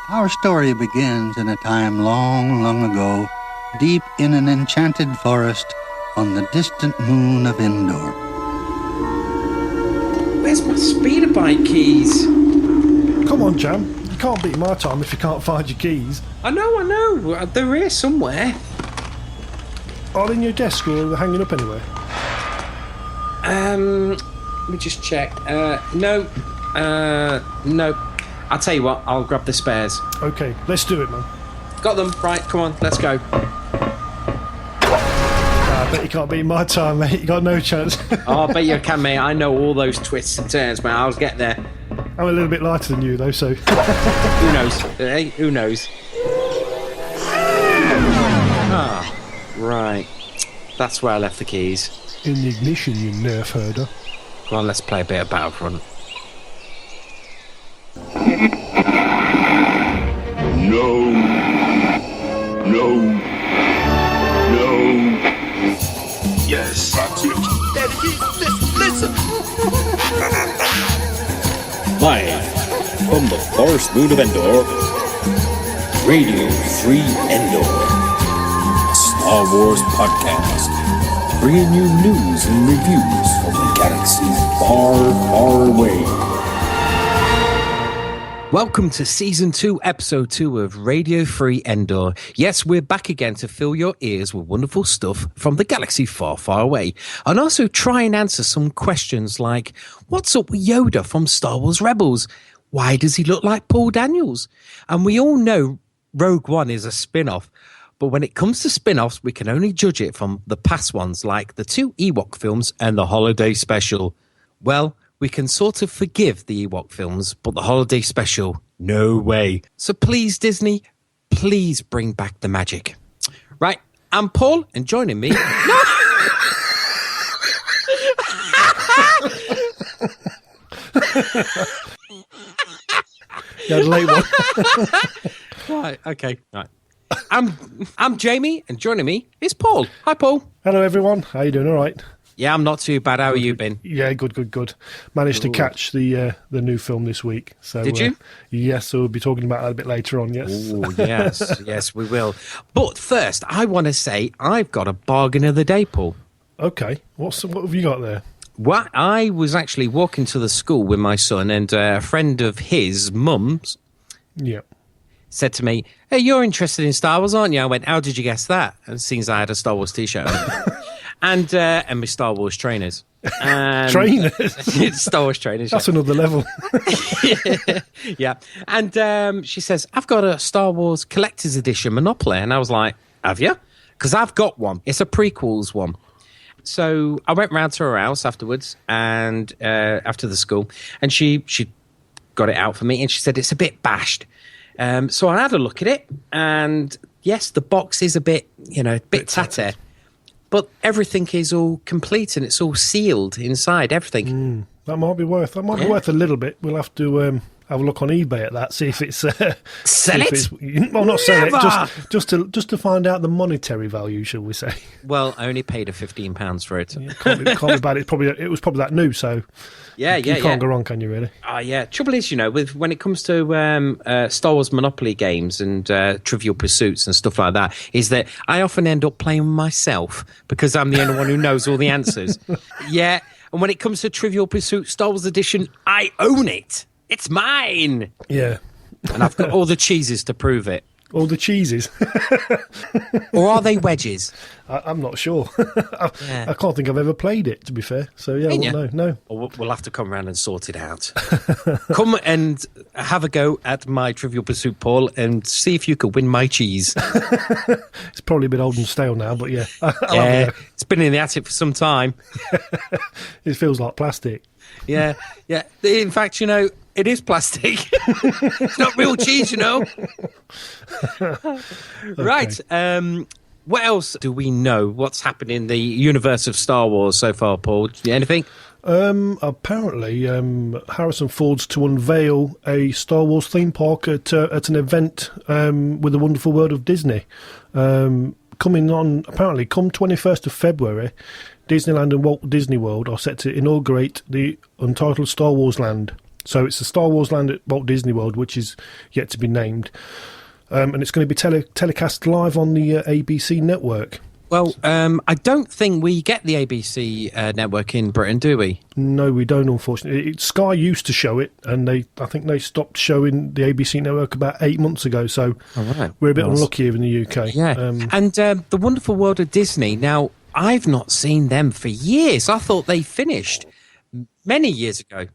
Our story begins in a time long, long ago, deep in an enchanted forest on the distant moon of Endor. Where's my speeder bike keys? Come on, Jam. You can't beat my time if you can't find your keys. I know. They're here somewhere. Are they in your desk or are they hanging up anywhere? Let me just check. No. I'll tell you what, I'll grab the spares. Okay, let's do it, man. Got them. Right, come on, let's go. I bet you can't beat my time, mate. You got no chance. Oh, I bet you can, mate. I know all those twists and turns, mate. I'll get there. I'm a little bit lighter than you, though, so... Who knows? Hey, who knows? Ah, right. That's where I left the keys. In the ignition, you nerf herder. Come on, let's play a bit of Battlefront. No. Yes, that's it. Listen. Live from the forest moon of Endor, Radio Free Endor, Star Wars podcast, bringing you news and reviews from the galaxy far, far away. Welcome to Season 2, Episode 2 of Radio Free Endor. Yes, we're back again to fill your ears with wonderful stuff from the galaxy far, far away. And also try and answer some questions like, what's up with Yoda from Star Wars Rebels? Why does he look like Paul Daniels? And we all know Rogue One is a spin-off. But when it comes to spin-offs, we can only judge it from the past ones, like the 2 Ewok films and the Holiday Special. Well, we can sort of forgive the Ewok films, but the Holiday Special, no way. So please, Disney, please bring back the magic. Right, I'm Paul, and joining me... No! You had a late one. Right, okay, right. I'm Jamie, and joining me is Paul. Hi, Paul. Hello, everyone. How you doing? All right? Yeah, I'm not too bad. How have you been? Yeah, good. Managed to catch the new film this week. So, did you? Yes, so we'll be talking about that a bit later on, yes. Oh, yes, we will. But first, I want to say I've got a bargain of the day, Paul. Okay, what have you got there? Well, I was actually walking to the school with my son, and a friend of his mum's said to me, "Hey, you're interested in Star Wars, aren't you?" I went, "How did you guess that?" And seems I had a Star Wars T-shirt on. And my Star Wars trainers. Trainers? Star Wars trainers. That's another level. Yeah. And she says, "I've got a Star Wars Collector's Edition Monopoly." And I was like, "Have you?" Because I've got one. It's a prequels one. So I went round to her house afterwards, and after the school, and she got it out for me, and she said it's a bit bashed. So I had a look at it, and yes, the box is a bit tatty. But everything is all complete and it's all sealed inside, everything. That might be worth a little bit. We'll have to have a look on eBay at that, see if it's... sell it? Well, not sell it, just to find out the monetary value, shall we say. Well, I only paid her £15 for it. Yeah, can't be bad. It was probably that new, so... You can't go wrong, can you, really? Yeah. Trouble is, when it comes to Star Wars Monopoly games and Trivial Pursuits and stuff like that, is that I often end up playing myself because I'm the only one who knows all the answers. Yeah, and when it comes to Trivial Pursuit Star Wars Edition, I own it. It's mine. Yeah. And I've got all the cheeses to prove it. All the cheeses? Or are they wedges? I'm not sure. I can't think I've ever played it, to be fair. So, yeah, no. We'll have to come around and sort it out. Come and have a go at my Trivial Pursuit, Paul, and see if you could win my cheese. It's probably a bit old and stale now, but yeah. It's been in the attic for some time. It feels like plastic. Yeah. In fact, it is plastic. It's not real cheese, Okay. Right. What else do we know? What's happened in the universe of Star Wars so far, Paul? Anything? Apparently, Harrison Ford's to unveil a Star Wars theme park at an event with the Wonderful World of Disney. Coming on, apparently, come 21st of February, Disneyland and Walt Disney World are set to inaugurate the untitled Star Wars land. So it's the Star Wars land at Walt Disney World, which is yet to be named. And it's going to be telecast live on the ABC network. Well, I don't think we get the ABC network in Britain, do we? No, we don't, unfortunately. Sky used to show it, and I think they stopped showing the ABC network about 8 months ago, so we're a bit unlucky here in the UK. Yeah, and The Wonderful World of Disney. Now, I've not seen them for years. I thought they finished many years ago.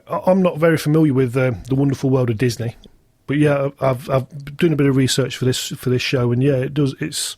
I'm not very familiar with The Wonderful World of Disney, but yeah, I've been doing a bit of research for this show, and yeah, it's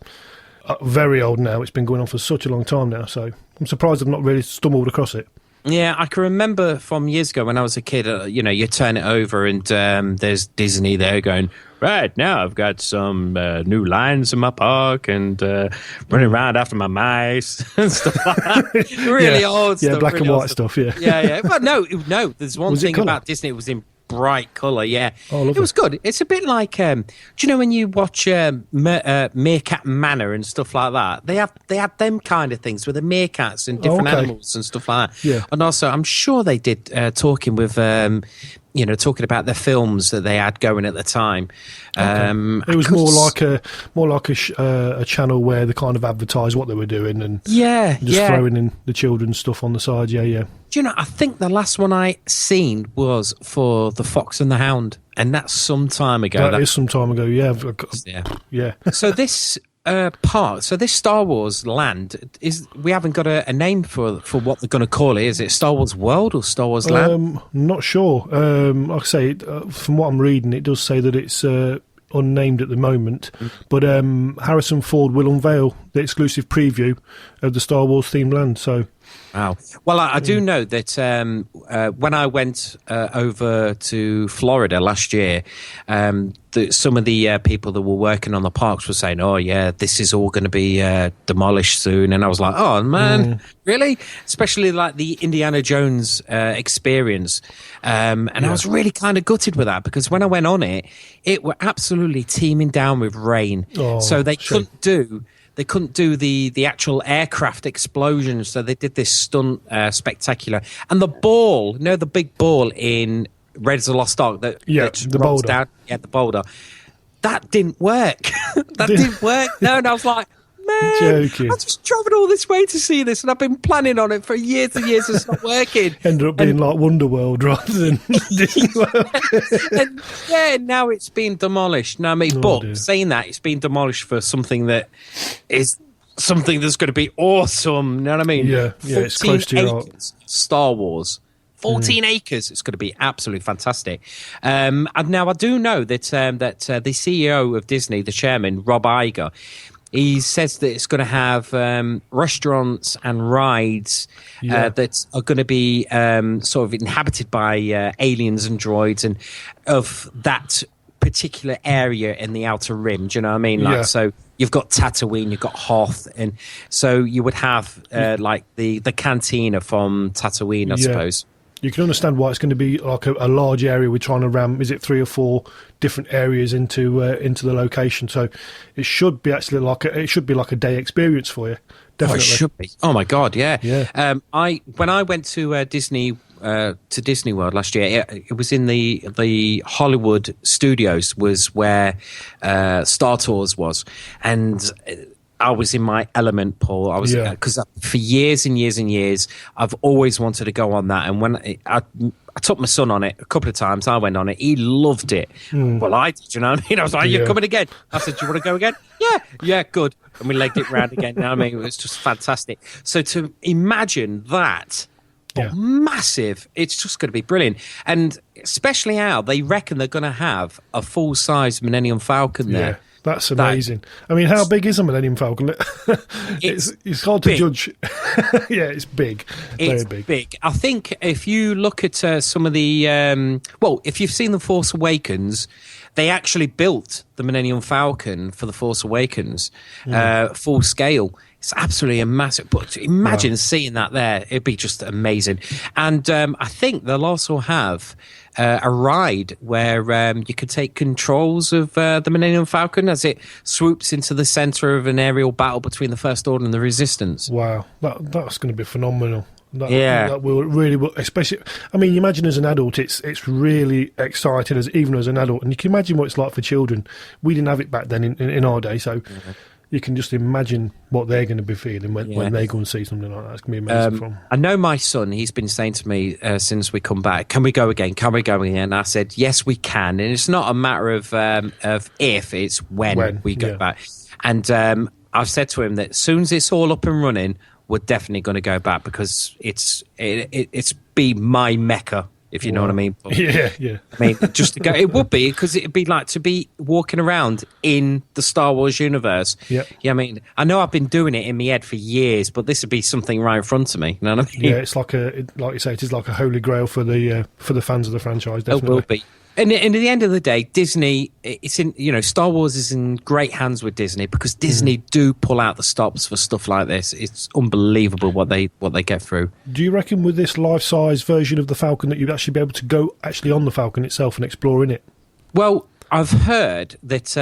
very old now. It's been going on for such a long time now, so I'm surprised I've not really stumbled across it. Yeah, I can remember from years ago when I was a kid, you turn it over and there's Disney there going, right, now I've got some new lines in my park and running around after my mice and stuff like that. Really old stuff. Yeah, black and white stuff, yeah. Yeah. Well, no, there's one thing about Disney, it was in bright colour, yeah. Oh, it was good. It's a bit like, do you know when you watch Meerkat Manor and stuff like that? They had them kind of things with the meerkats and different animals and stuff like that. Yeah. And also, I'm sure they did talking with, talking about the films that they had going at the time. It was more like a channel where they kind of advertised what they were doing and just throwing in the children's stuff on the side. Yeah. Do you know, I think the last one I seen was for The Fox and the Hound, and that's some time ago. That is some time ago, yeah. Yeah. So this this Star Wars land, we haven't got a name for what they're going to call it. Is it Star Wars World or Star Wars Land? Not sure. Like I say, from what I'm reading, it does say that it's unnamed at the moment, but Harrison Ford will unveil the exclusive preview of the Star Wars themed land. So, wow. Well, I do know that when I went over to Florida last year, some of the people that were working on the parks were saying, "Oh, yeah, this is all going to be demolished soon," and I was like, "Oh man, really?" Especially like the Indiana Jones experience, and I was really kind of gutted with that because when I went on it were absolutely teeming down with rain, so they couldn't do. They couldn't do the actual aircraft explosions, so they did this stunt spectacular. And the ball, the big ball in Raiders of the Lost Ark that the rolls boulder. down, the boulder, that didn't work. Didn't work. No, and I was like, man, joking. I just travelled all this way to see this, and I've been planning on it for years and years. It's not working. Ended up being like Wonderworld rather than Disney World. and now it's been demolished. Now, saying that, it's been demolished for something that is something that's going to be awesome. You know what I mean? Yeah, it's close to your acres, Star Wars. 14 acres. It's going to be absolutely fantastic. And now I do know that the CEO of Disney, the chairman, Rob Iger, he says that it's going to have restaurants and rides that are going to be sort of inhabited by aliens and droids and of that particular area in the Outer Rim. Do you know what I mean? So you've got Tatooine, you've got Hoth, and so you would have like the cantina from Tatooine, I suppose. You can understand why it's going to be like a large area. We're trying to ram, is it 3 or 4 different areas into the location? So it should be actually like a day experience for you. Definitely, it should be. Oh my God, yeah. When I went to Disney World last year, it was in the Hollywood Studios, was where Star Tours was, and I was in my element, Paul. I was because for years and years and years, I've always wanted to go on that. And when I took my son on it a couple of times, I went on it. He loved it. Well, I did. You know what I mean? I was like, "You're coming again?" I said, "Do you want to go again?" Yeah, good. And we legged it round again. You know what I mean? It was just fantastic. So to imagine that. But massive, it's just going to be brilliant. And especially how they reckon they're going to have a full-size Millennium Falcon there. That's amazing. I mean, how big is a Millennium Falcon? It's hard to judge. Yeah, it's big. Very big. I think if you look at some of the... if you've seen The Force Awakens, they actually built the Millennium Falcon for The Force Awakens full scale. It's absolutely a massive... But imagine seeing that there. It'd be just amazing. And I think they'll also have... a ride where you could take controls of the Millennium Falcon as it swoops into the centre of an aerial battle between the First Order and the Resistance. Wow, that's going to be phenomenal. That will really, especially. I mean, you imagine as an adult, it's really exciting even as an adult, and you can imagine what it's like for children. We didn't have it back then in our day, so you can just imagine what they're going to be feeling when they go and see something like that. It's going to be amazing. I know my son, he's been saying to me since we come back, can we go again? Can we go again? And I said, yes, we can. And it's not a matter of if, it's when we go back. And I've said to him that as soon as it's all up and running, we're definitely going to go back, because it's be my Mecca, if you know what I mean. But, yeah. I mean, just to go, it would be, because it'd be like to be walking around in the Star Wars universe. Yeah. I mean, I know I've been doing it in my head for years, but this would be something right in front of me. You know what I mean? Yeah, it's like you say, it is like a holy grail for the fans of the franchise. Definitely. It will be. And at the end of the day, Disney, Star Wars is in great hands with Disney, because Disney do pull out the stops for stuff like this. It's unbelievable what they get through. Do you reckon with this life-size version of the Falcon that you'd actually be able to go actually on the Falcon itself and explore in it? Well, I've heard that,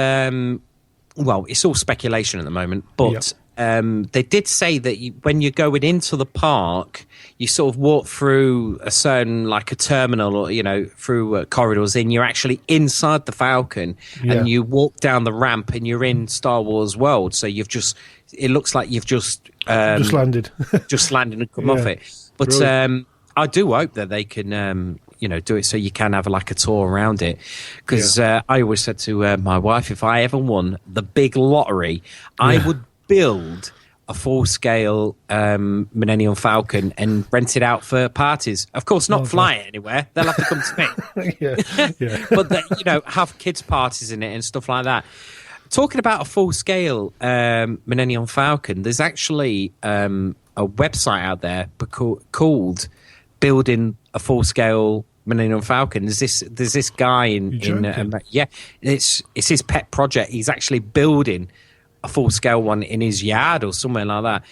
it's all speculation at the moment, but they did say that when you're going into the park, you sort of walk through a certain, like a terminal, or through corridors, and you're actually inside the Falcon, and you walk down the ramp, and you're in Star Wars world. So it looks like you've just landed, and come off it. But I do hope that they can do it so you can have like a tour around it, because I always said to my wife, if I ever won the big lottery, I would build a full-scale Millennium Falcon and rent it out for parties. Of course, not fly it anywhere. They'll have to come to me. But have kids' parties in it and stuff like that. Talking about a full-scale Millennium Falcon, there's actually a website out there called Building a Full-Scale Millennium Falcon. There's this guy it's his pet project. He's actually building a full-scale one in his yard or somewhere like that.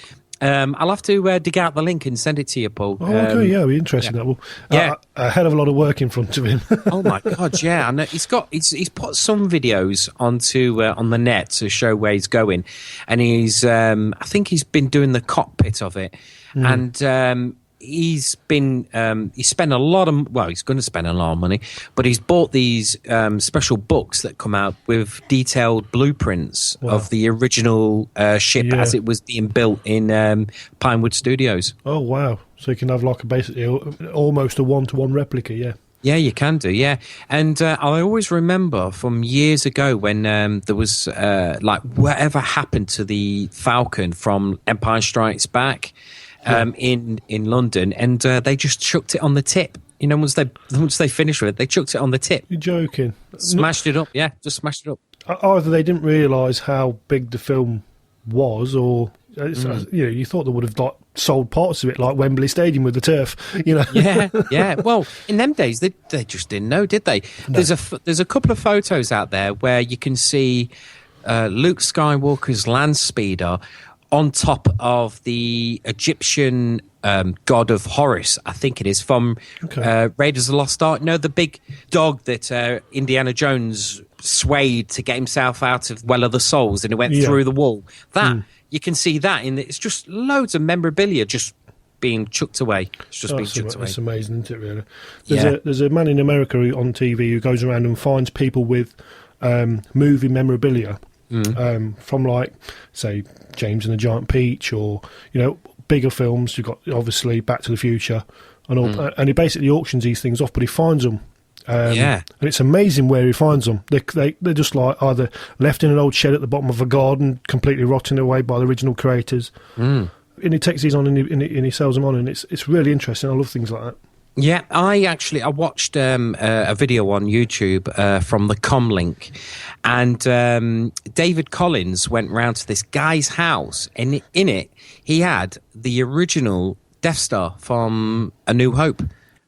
I'll have to dig out the link and send it to you, Paul. Oh, okay, it'll be interesting. That will. A hell of a lot of work in front of him. Oh my God, yeah. I know. He's put some videos onto on the net to show where he's going, and I think he's been doing the cockpit of it, and he's spent a lot of, he's going to spend a lot of money, but he's bought these special books that come out with detailed blueprints of the original ship as it was being built in Pinewood Studios. Oh, wow. So you can have like basically almost a one-to-one replica, Yeah, you can do, yeah. And I always remember from years ago when there was, whatever happened to the Falcon from Empire Strikes Back, in London, and they just chucked it on the tip. Once they finished with it, they chucked it on the tip. You're joking? Smashed it up, just smashed it up. Either they didn't realise how big the film was, or you thought they would have sold parts of it, like Wembley Stadium with the turf. Yeah. Well, in them days, they just didn't know, did they? No. There's a couple of photos out there where you can see Luke Skywalker's land speeder on top of the Egyptian god of Horus, I think it is, from Raiders of the Lost Ark. No, the big dog that Indiana Jones swayed to get himself out of Well of the Souls, and it went through the wall. You can see that, it's just loads of memorabilia just being chucked away. It's just being chucked away. It's amazing, isn't it, really? There's a man in America on TV who goes around and finds people with movie memorabilia. From like, say, James and the Giant Peach, or bigger films. You've got obviously Back to the Future, and all, and he basically auctions these things off, but he finds them. And it's amazing where he finds them. They're just like either left in an old shed at the bottom of a garden, completely rotting away by the original creators. And he takes these on and he sells them on, and it's really interesting. I love things like that. Yeah, I watched a video on YouTube from the Comlink, and David Collins went round to this guy's house, and in it he had the original Death Star from A New Hope,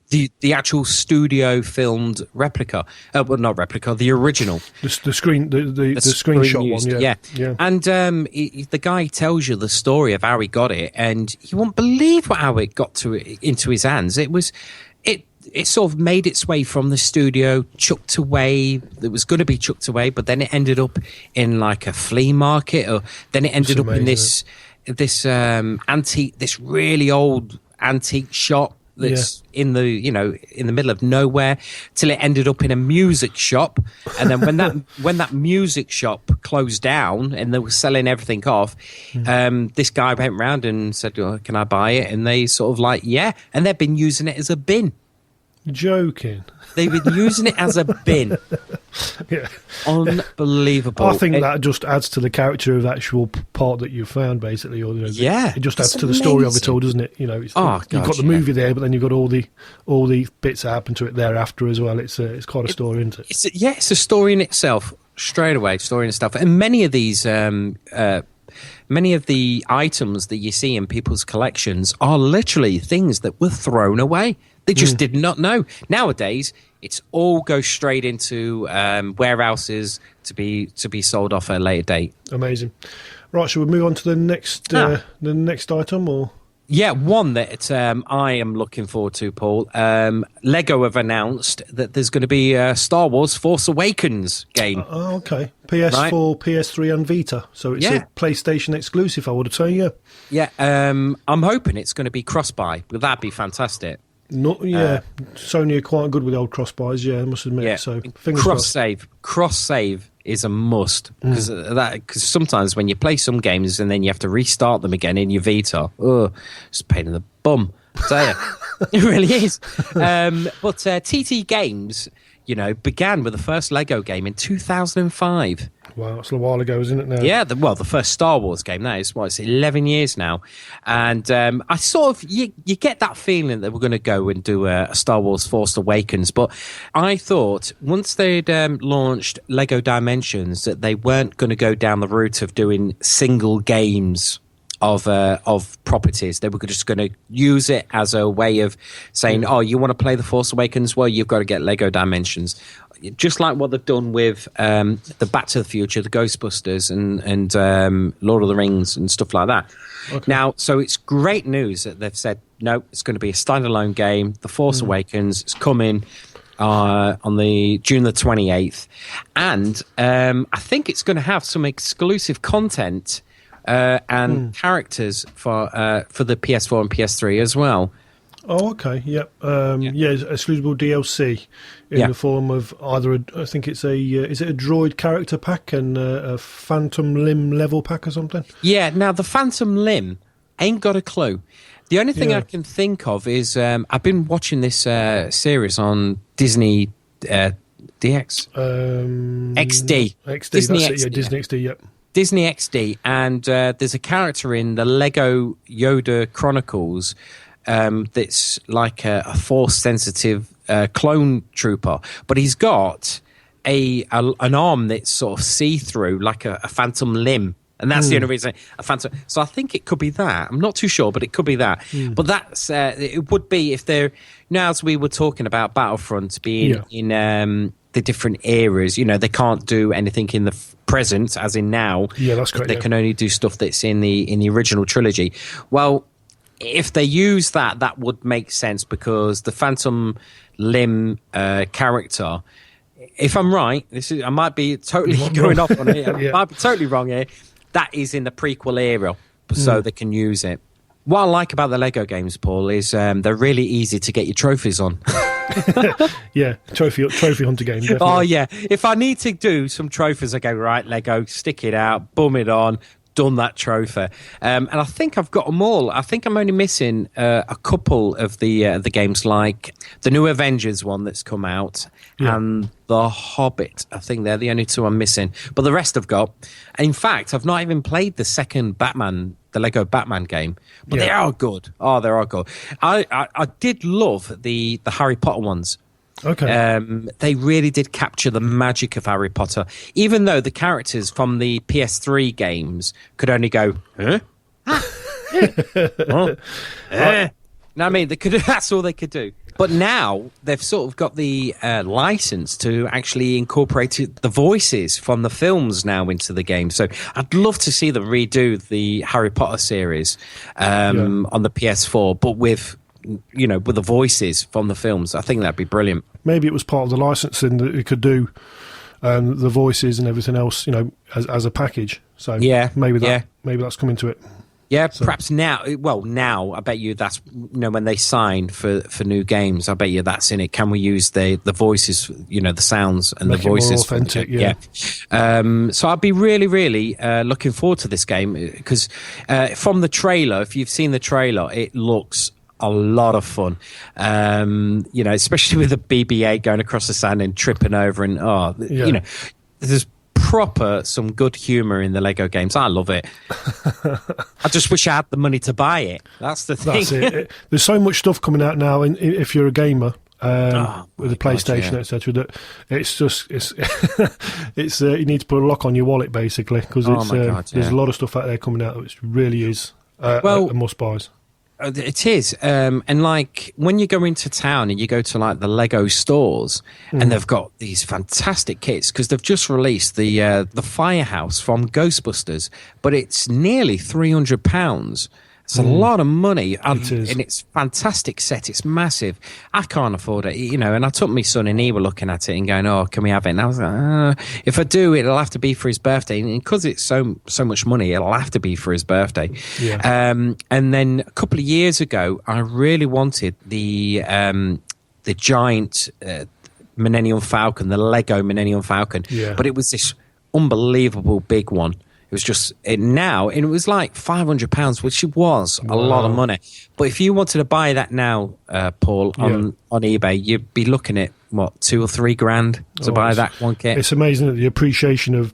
the actual studio filmed replica. Well, not replica, the original. The screenshot one. Yeah. And the guy tells you the story of how he got it, and you won't believe how it got into his hands. It sort of made its way from the studio, chucked away. It was going to be chucked away, but then it ended up in like a flea market, or then it ended up in this antique, this really old antique shop that's in the in the middle of nowhere, till it ended up in a music shop. And then when that music shop closed down and they were selling everything off, this guy went round and said, "Oh, can I buy it?" And they sort of like, yeah, and they've been using it as a bin. Joking. They've been using it as a bin. Yeah. Unbelievable. I think that just adds to the character of the actual part that you found, basically. Or, yeah. It just adds to the story of it all, doesn't it? You've got the movie there, but then you've got all the bits that happen to it thereafter as well. It's quite a story, isn't it? It's a story in itself, straight away, story and stuff. And many of these... many of the items that you see in people's collections are literally things that were thrown away. They just did not know. Nowadays, it's all goes straight into warehouses to be sold off at a later date. Amazing. Right, shall we move on to the next item, or? Yeah, one that I am looking forward to, Paul. Lego have announced that there's going to be a Star Wars Force Awakens game. Oh, okay. PS4, right? PS3 and Vita. So it's a PlayStation exclusive, I would say, yeah. Yeah, I'm hoping it's going to be cross-buy. But that'd be fantastic. Sony are quite good with the old cross-buys, I must admit. Yeah. So fingers crossed. Cross-save is a must, because sometimes when you play some games and then you have to restart them again in your Vita, it's a pain in the bum. I tell you. It really is. But TT Games, began with the first Lego game in 2005. Wow, that's a while ago, isn't it now? Yeah, the first Star Wars game, that is, it's 11 years now. And I sort of, you get that feeling that we're going to go and do a Star Wars Force Awakens. But I thought once they'd launched Lego Dimensions that they weren't going to go down the route of doing single games of properties. They were just going to use it as a way of saying, oh, you want to play the Force Awakens? Well, you've got to get Lego Dimensions. Just like what they've done with the Back to the Future, the Ghostbusters, and Lord of the Rings and stuff like that. Okay. Now, so it's great news that they've said, no, it's going to be a standalone game. The Force Awakens is coming on the June the 28th. And I think it's going to have some exclusive content and characters for the PS4 and PS3 as well. Oh, okay. Yep. Exclusively DLC in the form of either is it a droid character pack and a Phantom Limb level pack or something? Yeah. Now the Phantom Limb ain't got a clue. The only thing I can think of is I've been watching this series on Disney DX XD. Disney XD. Disney XD. Yep. Disney XD, and there's a character in the Lego Yoda Chronicles that's like a force-sensitive clone trooper, but he's got an arm that's sort of see-through, like a phantom limb, and that's the only reason a phantom. So I think it could be that. I'm not too sure, but it could be that. But that's it would be if they're as we were talking about Battlefront being in the different eras. They can't do anything in the present, as in now. Yeah, that's correct. They can only do stuff that's in the original trilogy. Well, if they use that would make sense, because the Phantom Limb character, if I'm right, I might be totally going off on it. I might be totally wrong here. That is in the prequel era, so they can use it. What I like about the Lego games, Paul, is they're really easy to get your trophies on. Yeah, trophy hunter game. Definitely. Oh yeah, if I need to do some trophies, I go, right, Lego, stick it out, boom it on, done that trophy. And I think I've got them all. I think I'm only missing a couple of the games, like the new Avengers one that's come out and the Hobbit. I think they're the only two I'm missing, but the rest I've got. In fact, I've not even played the second Batman, the Lego Batman game, but they are good. Oh, they are good. I did love the Harry Potter ones. Okay. They really did capture the magic of Harry Potter, even though the characters from the PS3 games could only go, huh? No, I mean, that's all they could do. But now they've sort of got the license to actually incorporate the voices from the films now into the game. So I'd love to see them redo the Harry Potter series on the PS4, but with the voices from the films. I think that'd be brilliant. Maybe it was part of the licensing that it could do the voices and everything else, as a package. So maybe that's coming to it. Yeah, perhaps now. Well, now I bet you that's when they sign for new games. I bet you that's in it. Can we use the voices? The sounds and Make the voices. It more authentic, yeah. So I'd be really, really looking forward to this game because from the trailer, if you've seen the trailer, it looks a lot of fun. Especially with the BB-8 going across the sand and tripping over, and there's proper some good humour in the Lego games. I love it. I just wish I had the money to buy it. That's the thing. That's it. There's so much stuff coming out now, and if you're a gamer with the PlayStation, etc., that it's just it's you need to put a lock on your wallet basically because there's a lot of stuff out there coming out which really is a must buys. It is, and like when you go into town and you go to like the Lego stores, and they've got these fantastic kits because they've just released the Firehouse from Ghostbusters, but it's nearly £300. It's a lot of money, and it's fantastic set. It's massive. I can't afford it, And I took my son, and he were looking at it and going, "Oh, can we have it?" And I was like, "If I do, it'll have to be for his birthday." And because it's so much money, it'll have to be for his birthday. Yeah. And then a couple of years ago, I really wanted the giant Millennium Falcon, the Lego Millennium Falcon, but it was this unbelievable big one. It was just now, and it was like £500, which was a lot of money. But if you wanted to buy that now, Paul, on eBay, you'd be looking at what, $2,000 or $3,000 to buy that one kit. It's amazing that the appreciation of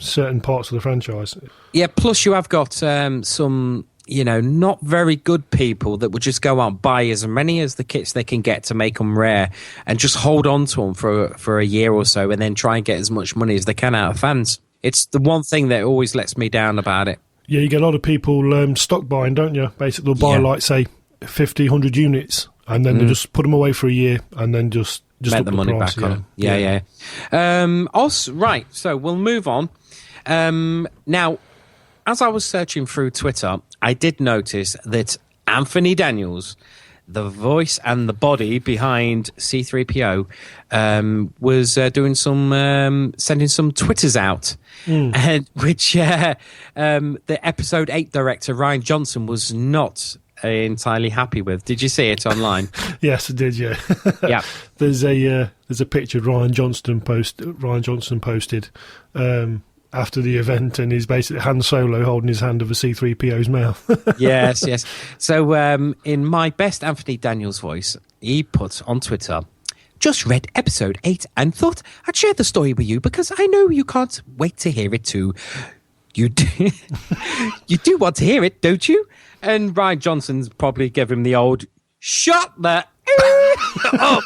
certain parts of the franchise. Yeah, plus you have got some, not very good people that would just go out and buy as many as the kits they can get to make them rare, and just hold on to them for a year or so, and then try and get as much money as they can out of fans. It's the one thing that always lets me down about it. Yeah, you get a lot of people stock buying, don't you? Basically, they'll buy like, say, 50, 100 units, and then they just put them away for a year, and then just make up the money price. back on them. Yeah. Also, right, so we'll move on. Now, as I was searching through Twitter, I did notice that Anthony Daniels, the voice and the body behind C-3PO, was doing sending some Twitters out, and which the Episode 8 director Ryan Johnson was not entirely happy with. Did you see it online? Yes, I did. Yeah, yeah. There's a picture Ryan Johnson posted after the event, and he's basically Han Solo holding his hand over C-3PO's mouth. Yes. So in my best Anthony Daniels voice, he put on Twitter, "Just read episode 8 and thought I'd share the story with you because I know you can't wait to hear it too. You do, you do want to hear it, don't you?" And Ryan Johnson's probably gave him the old, "Shut the up."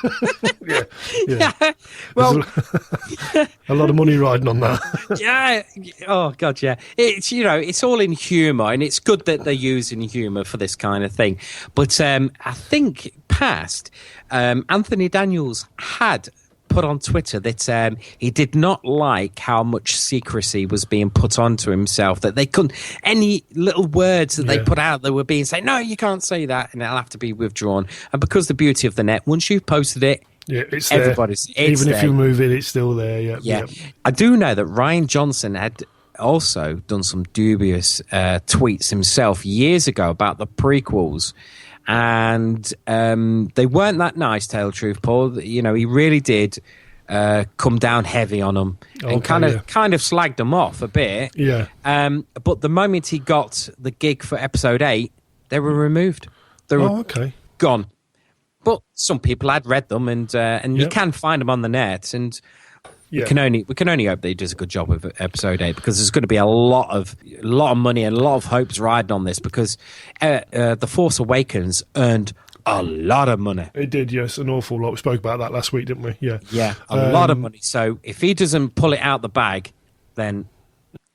Yeah. Well, a lot of money riding on that. Yeah. Oh God, yeah. It's it's all in humour, and it's good that they're using humour for this kind of thing. But I think Anthony Daniels had put on Twitter that he did not like how much secrecy was being put onto himself, that they couldn't, any little words that they put out, they were being said, "No, you can't say that," and it'll have to be withdrawn. And because the beauty of the net, once you've posted it, it's everybody's there. Even if you move it, it's still there. Yeah. I do know that Ryan Johnson had also done some dubious tweets himself years ago about the prequels. And they weren't that nice, to tell the truth, Paul. He really did come down heavy on them and kind of slagged them off a bit. Yeah. But the moment he got the gig for episode 8, they were removed. They were gone. But some people had read them, and you can find them on the net, and we can only hope that he does a good job with episode 8, because there's going to be a lot of money and a lot of hopes riding on this, because The Force Awakens earned a lot of money. It did, yes, an awful lot. We spoke about that last week, didn't we? Yeah, a lot of money. So if he doesn't pull it out the bag, then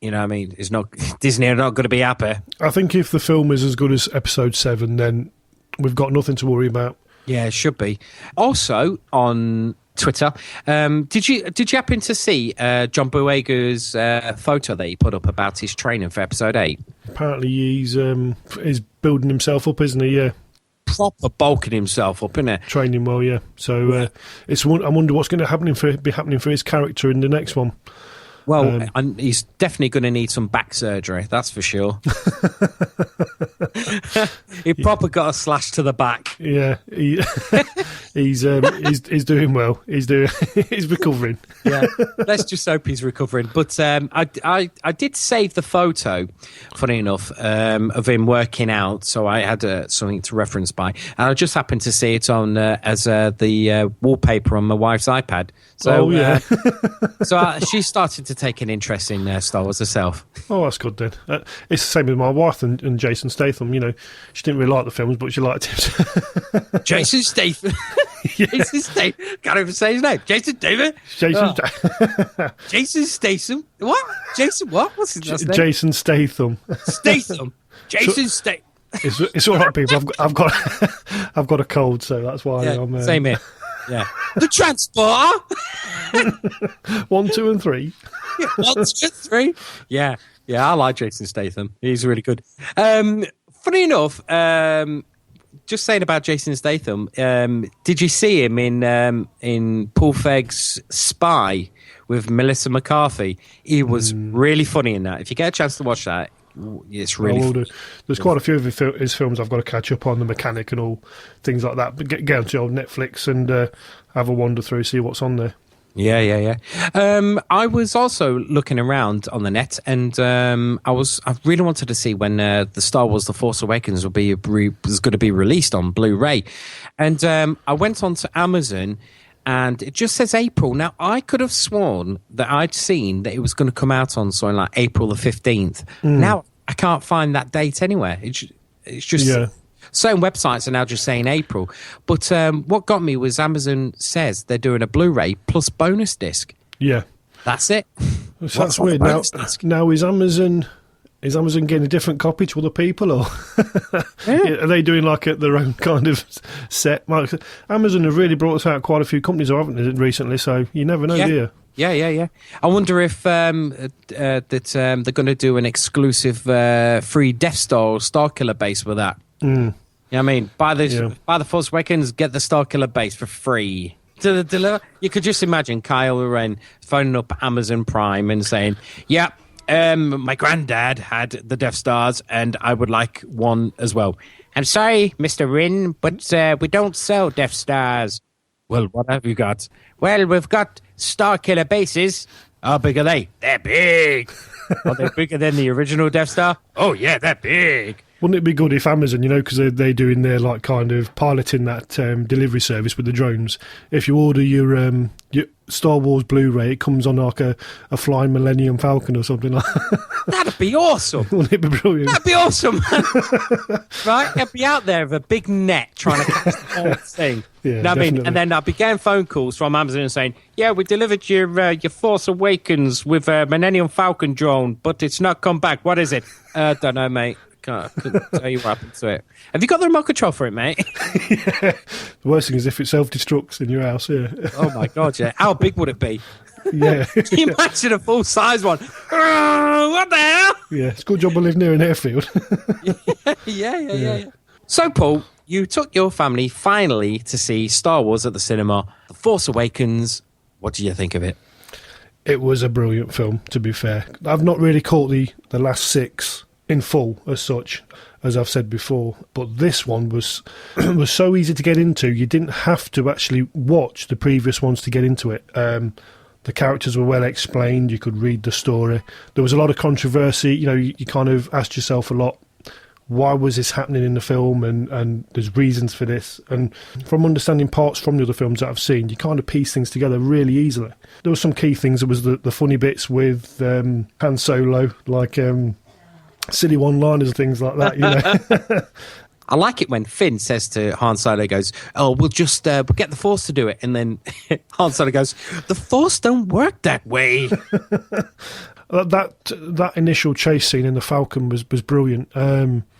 it's not, Disney are not going to be happy. I think if the film is as good as episode 7, then we've got nothing to worry about. Yeah, it should be. Also on Twitter, did you happen to see John Boyega's photo that he put up about his training for episode 8? Apparently he's building himself up, isn't he? Yeah. Proper bulking himself up, isn't it? Training well, yeah. So I wonder what's going to be happening for his character in the next one. Well, and he's definitely going to need some back surgery, that's for sure. He proper got a slash to the back. Yeah, he's doing well. He's recovering. Yeah, let's just hope he's recovering. But I did save the photo, funny enough, of him working out, so I had something to reference by, and I just happened to see it on as the wallpaper on my wife's iPad. So, so she started to take an interest in Star Wars herself. Oh, that's good then. It's the same with my wife and Jason Statham. You know, she didn't really like the films, but she liked him. Jason Statham. Jason Statham. Can't even say his name. Jason David. Jason Statham. What? Jason what? What's his last name? Jason Statham. Statham. Jason Statham. It's all right, people. I've got a cold, so that's why I'm. Same here. Yeah. The Transporter. 1, 2, and 3. 1, 2, 3. Yeah. Yeah, I like Jason Statham. He's really good. Funny enough, just saying about Jason Statham, did you see him in Paul Feig's Spy with Melissa McCarthy? He was really funny in that. If you get a chance to watch that, it's really funny. There's quite a few of his films I've got to catch up on, The Mechanic and all things like that. But get onto old Netflix and have a wander through, see what's on there. Yeah. I was also looking around on the net, and I really wanted to see when the Star Wars: The Force Awakens was going to be released on Blu-ray, and I went onto Amazon, and it just says April. Now, I could have sworn that I'd seen that it was going to come out on something like April the 15th. Now, I can't find that date anywhere. It's just... Yeah. Certain websites are now just saying April. But what got me was Amazon says they're doing a Blu-ray plus bonus disc. Yeah. That's it. That's weird. Now, is Amazon getting a different copy to other people, or are they doing like their own kind of set? Amazon have really brought us out quite a few companies, haven't they, recently? So you never know, do you? Yeah. I wonder if they're going to do an exclusive free Death Star or Starkiller base with that. Yeah, I mean, buy the Force Awakens, get the Starkiller base for free. You could just imagine Kylo Ren phoning up Amazon Prime and saying, "Yeah, my granddad had the Death Stars, and I would like one as well. I'm sorry, Mr. Rin, but we don't sell Death Stars." Well, what have you got? Well, we've got Starkiller bases. How big are they? They're big. Are they bigger than the original Death Star? Oh, yeah, they're big. Wouldn't it be good if Amazon, because they're doing their like kind of piloting that delivery service with the drones, if you order your Star Wars Blu-ray, it comes on like a flying Millennium Falcon or something like that. That'd be awesome. Wouldn't it be brilliant? That'd be awesome. Right? I'd be out there with a big net trying to catch the whole thing. Yeah, I mean, and then I'd be getting phone calls from Amazon saying, "Yeah, we delivered your Force Awakens with a Millennium Falcon drone, but it's not come back. What is it?" Don't know, mate. Couldn't tell you what happened to it. Have you got the remote control for it, mate? Yeah. The worst thing is if it self-destructs in your house, yeah. Oh, my God, yeah. How big would it be? Yeah. Can you imagine a full-size one? What the hell? Yeah, it's a good job we live near an airfield. Yeah. So, Paul, you took your family finally to see Star Wars at the cinema, The Force Awakens. What do you think of it? It was a brilliant film, to be fair. I've not really caught the last 6 in full as such, as I've said before, but this one was so easy to get into. You didn't have to actually watch the previous ones to get into it. The characters were well explained. You could read the story. There was a lot of controversy. You kind of asked yourself a lot, why was this happening in the film, and there's reasons for this. And from understanding parts from the other films that I've seen, you kind of piece things together really easily. There were some key things. There was the funny bits with Han Solo, like silly one-liners and things like that, I like it when Finn says to Han Solo, goes, "Oh, we'll just we'll get the Force to do it," and then Han Solo goes, "The Force don't work that way." That initial chase scene in the Falcon was brilliant.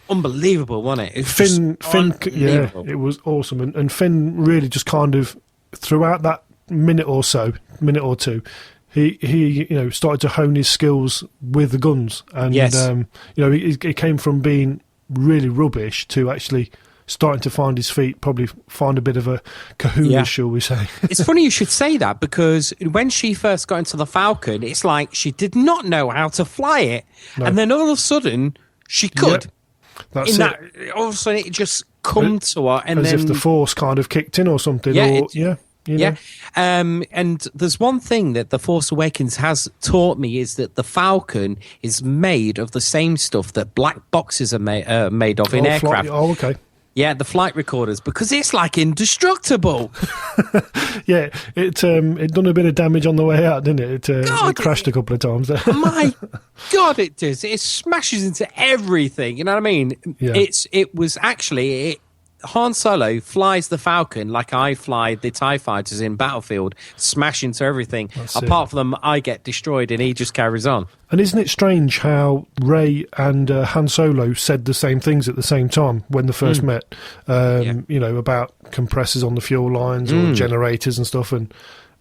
Unbelievable, wasn't it? Finn, yeah, it was awesome, and Finn really just kind of throughout that minute or two. He started to hone his skills with the guns, and yes. He came from being really rubbish to actually starting to find his feet, probably find a bit of a kahuna, shall we say. It's funny you should say that, because when she first got into the Falcon, it's like she did not know how to fly it. No. And then all of a sudden, she could. That's in that, all of a sudden, it just come to her. And as then, if the Force kind of kicked in or something. And there's one thing that The Force Awakens has taught me, is that the Falcon is made of the same stuff that black boxes are made of in aircraft. Okay. Yeah, the flight recorders, because it's like indestructible. Yeah, it done a bit of damage on the way out, didn't it? It crashed a couple of times there. My God, it does. It smashes into everything. You know what I mean? Yeah. It was actually... Han Solo flies the Falcon like I fly the TIE fighters in Battlefield, smash into everything. Apart from them, I get destroyed and he just carries on. And isn't it strange how Rey and Han Solo said the same things at the same time when they first met? You know, about compressors on the fuel lines or generators and stuff, and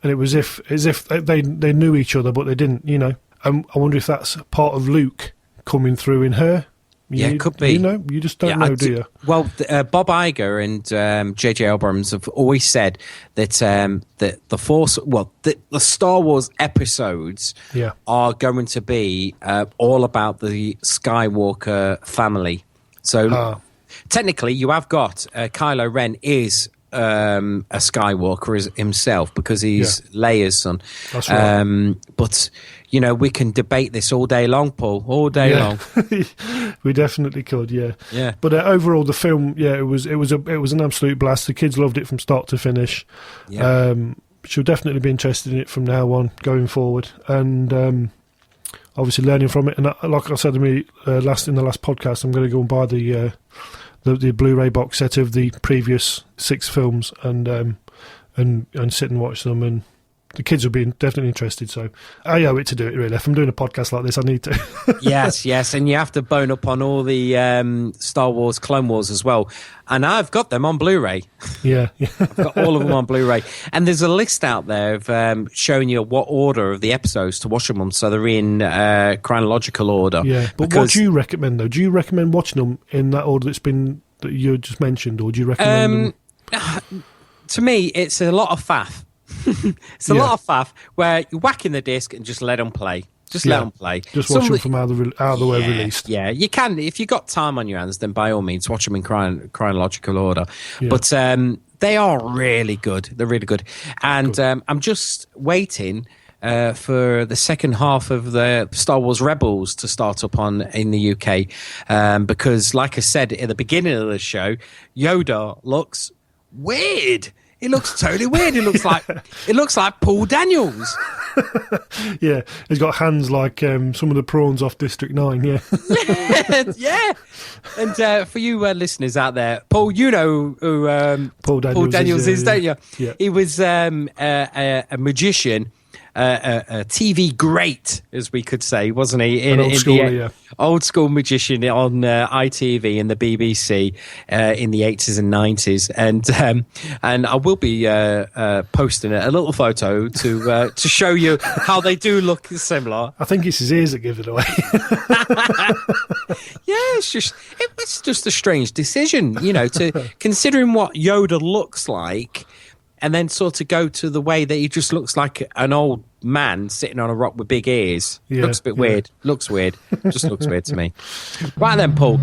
it was as if they knew each other, but they didn't. You know, I wonder if that's part of Luke coming through in her. It could be. You know, you just don't know, do you? Well, Bob Iger and J.J. Abrams have always said that the Force, the Star Wars episodes are going to be all about the Skywalker family. So technically, you have got Kylo Ren is a Skywalker himself, because he's Leia's son. That's right. But you know, we can debate this all day long, Paul. All day long. We definitely could. Yeah. Yeah. But overall, the film, it was an absolute blast. The kids loved it from start to finish. Yeah. She'll definitely be interested in it from now on, going forward, and obviously learning from it. And like I said to me in the last podcast, I'm going to go and buy the Blu-ray box set of the previous 6 films and sit and watch them, and the kids will be definitely interested. So I owe it to do it, really. If I'm doing a podcast like this, I need to. yes, and you have to bone up on all the Star Wars Clone Wars as well, and I've got them on Blu-ray. Yeah. I've got all of them on Blu-ray, and there's a list out there of showing you what order of the episodes to watch them on, so they're in chronological order. Yeah, but what do you recommend, though? Do you recommend watching them in that order that you just mentioned, or do you recommend them? To me, it's a lot of faff. It's a lot of faff where you whack in the disc and just let them play. Let them play. Just watch them from out of the way released. Yeah, you can. If you've got time on your hands, then by all means, watch them in chronological order. Yeah. But they are really good. They're really good. And I'm just waiting for the second half of the Star Wars Rebels to start up in the UK. Because, like I said at the beginning of the show, Yoda looks weird. It looks totally weird. It looks like Paul Daniels. Yeah, he's got hands like some of the prawns off District 9. Yeah, yeah. And for you listeners out there, Paul, you know who Paul Daniels is, don't you? Yeah. He was a magician. A TV great, as we could say, wasn't he? Old school magician on ITV and the BBC in the 80s and 90s, and I will be posting a little photo to show you how they do look similar. I think it's his ears that give it away. Yeah, it's just a strange decision, you know, to considering what Yoda looks like. And then sort of go to the way that he just looks like an old man sitting on a rock with big ears. Looks a bit weird. Looks weird. Just looks weird to me. Right then, Paul.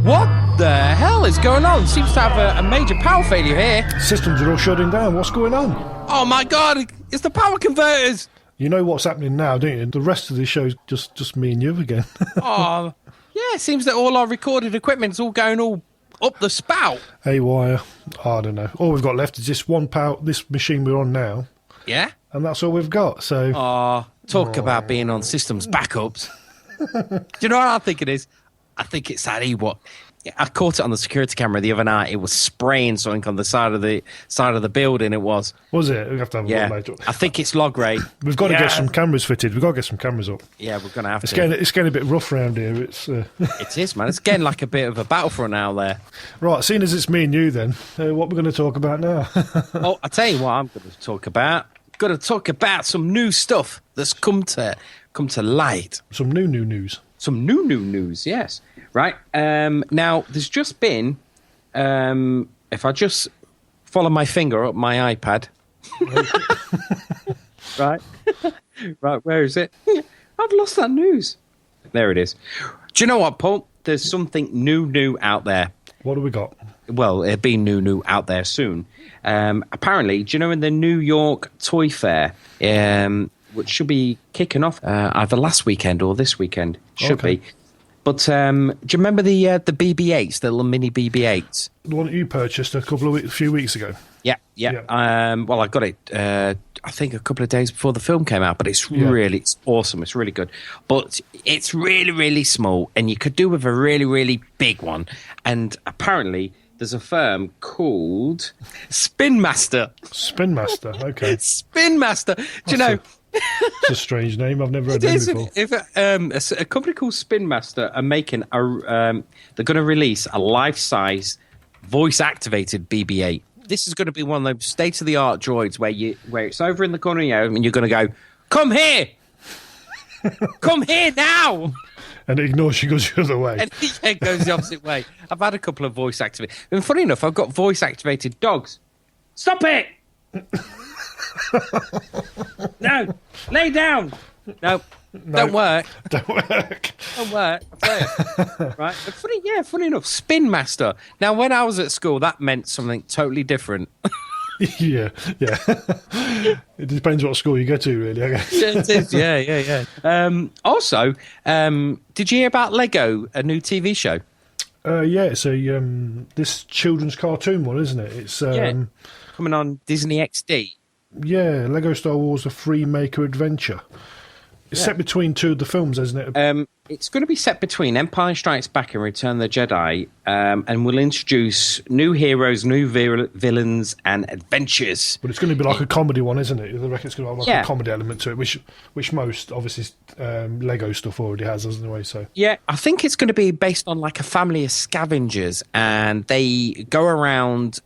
What the hell is going on? Seems to have a major power failure here. Systems are all shutting down. What's going on? Oh my God! It's the power converters. You know what's happening now, don't you? The rest of the show's just me and you again. Oh, yeah. It seems that all our recorded equipment's all going all up the spout. Haywire. I don't know. All we've got left is this machine we're on now. Yeah? And that's all we've got, so... Talk about being on systems backups. Do you know what I think it is? I think it's that Ewok. I caught it on the security camera the other night. It was spraying something on the side of the building. It was. Was it? We have to have a look later. I think it's log ray. We've got to get some cameras fitted. We've got to get some cameras up. Yeah, we're going to have to. It's getting a bit rough around here. It is, man. It's getting like a bit of a battlefront out there. Right, seeing as it's me and you then, what we're going to talk about now? Oh, I tell you what I'm going to talk about. Going to talk about some new stuff that's come to light. Some new news. Some new news, yes. Right. Now, there's just been if I just follow my finger up my iPad. Right. Right, where is it? I've lost that news. There it is. Do you know what, Paul? There's something new out there. What do we got? Well, it'll be new out there soon. Apparently, do you know in the New York Toy Fair, which should be kicking off either last weekend or this weekend, should be. But do you remember the BB-8s, the little mini BB-8s? The one that you purchased a few weeks ago. Yeah. Well, I got it, I think, a couple of days before the film came out, but it's awesome. It's really good. But it's really, really small, and you could do with a really, really big one. And apparently, there's a firm called Spin Master. Spin Master, okay. Spin Master. Do you know... It's a strange name. I've never heard of it before. A company called Spin Master are making they're going to release a life-size voice-activated BB-8. This is going to be one of those state-of-the-art droids where it's over in the corner and you're going to go, come here! Come here now! And it ignores you, goes the other way. And it goes the opposite way. I've had a couple of voice-activated... And funny enough, I've got voice-activated dogs. Stop it! No, lay down. No, don't work. Don't work. Don't work. I tell you. Right. But funny enough, Spin Master. Now, when I was at school, that meant something totally different. Yeah. It depends what school you go to, really, I guess. Yeah, it is. Yeah. Also, did you hear about Lego, a new TV show? Yeah, it's this children's cartoon one, isn't it? It's coming on Disney XD. Yeah, Lego Star Wars: A Free Maker Adventure. It's set between two of the films, isn't it? It's going to be set between Empire Strikes Back and Return of the Jedi, and will introduce new heroes, new villains, and adventures. But it's going to be like a comedy one, isn't it? I reckon it's going to have like a comedy element to it, which most, obviously, Lego stuff already has, doesn't it? So. Yeah, I think it's going to be based on like a family of scavengers, and they go around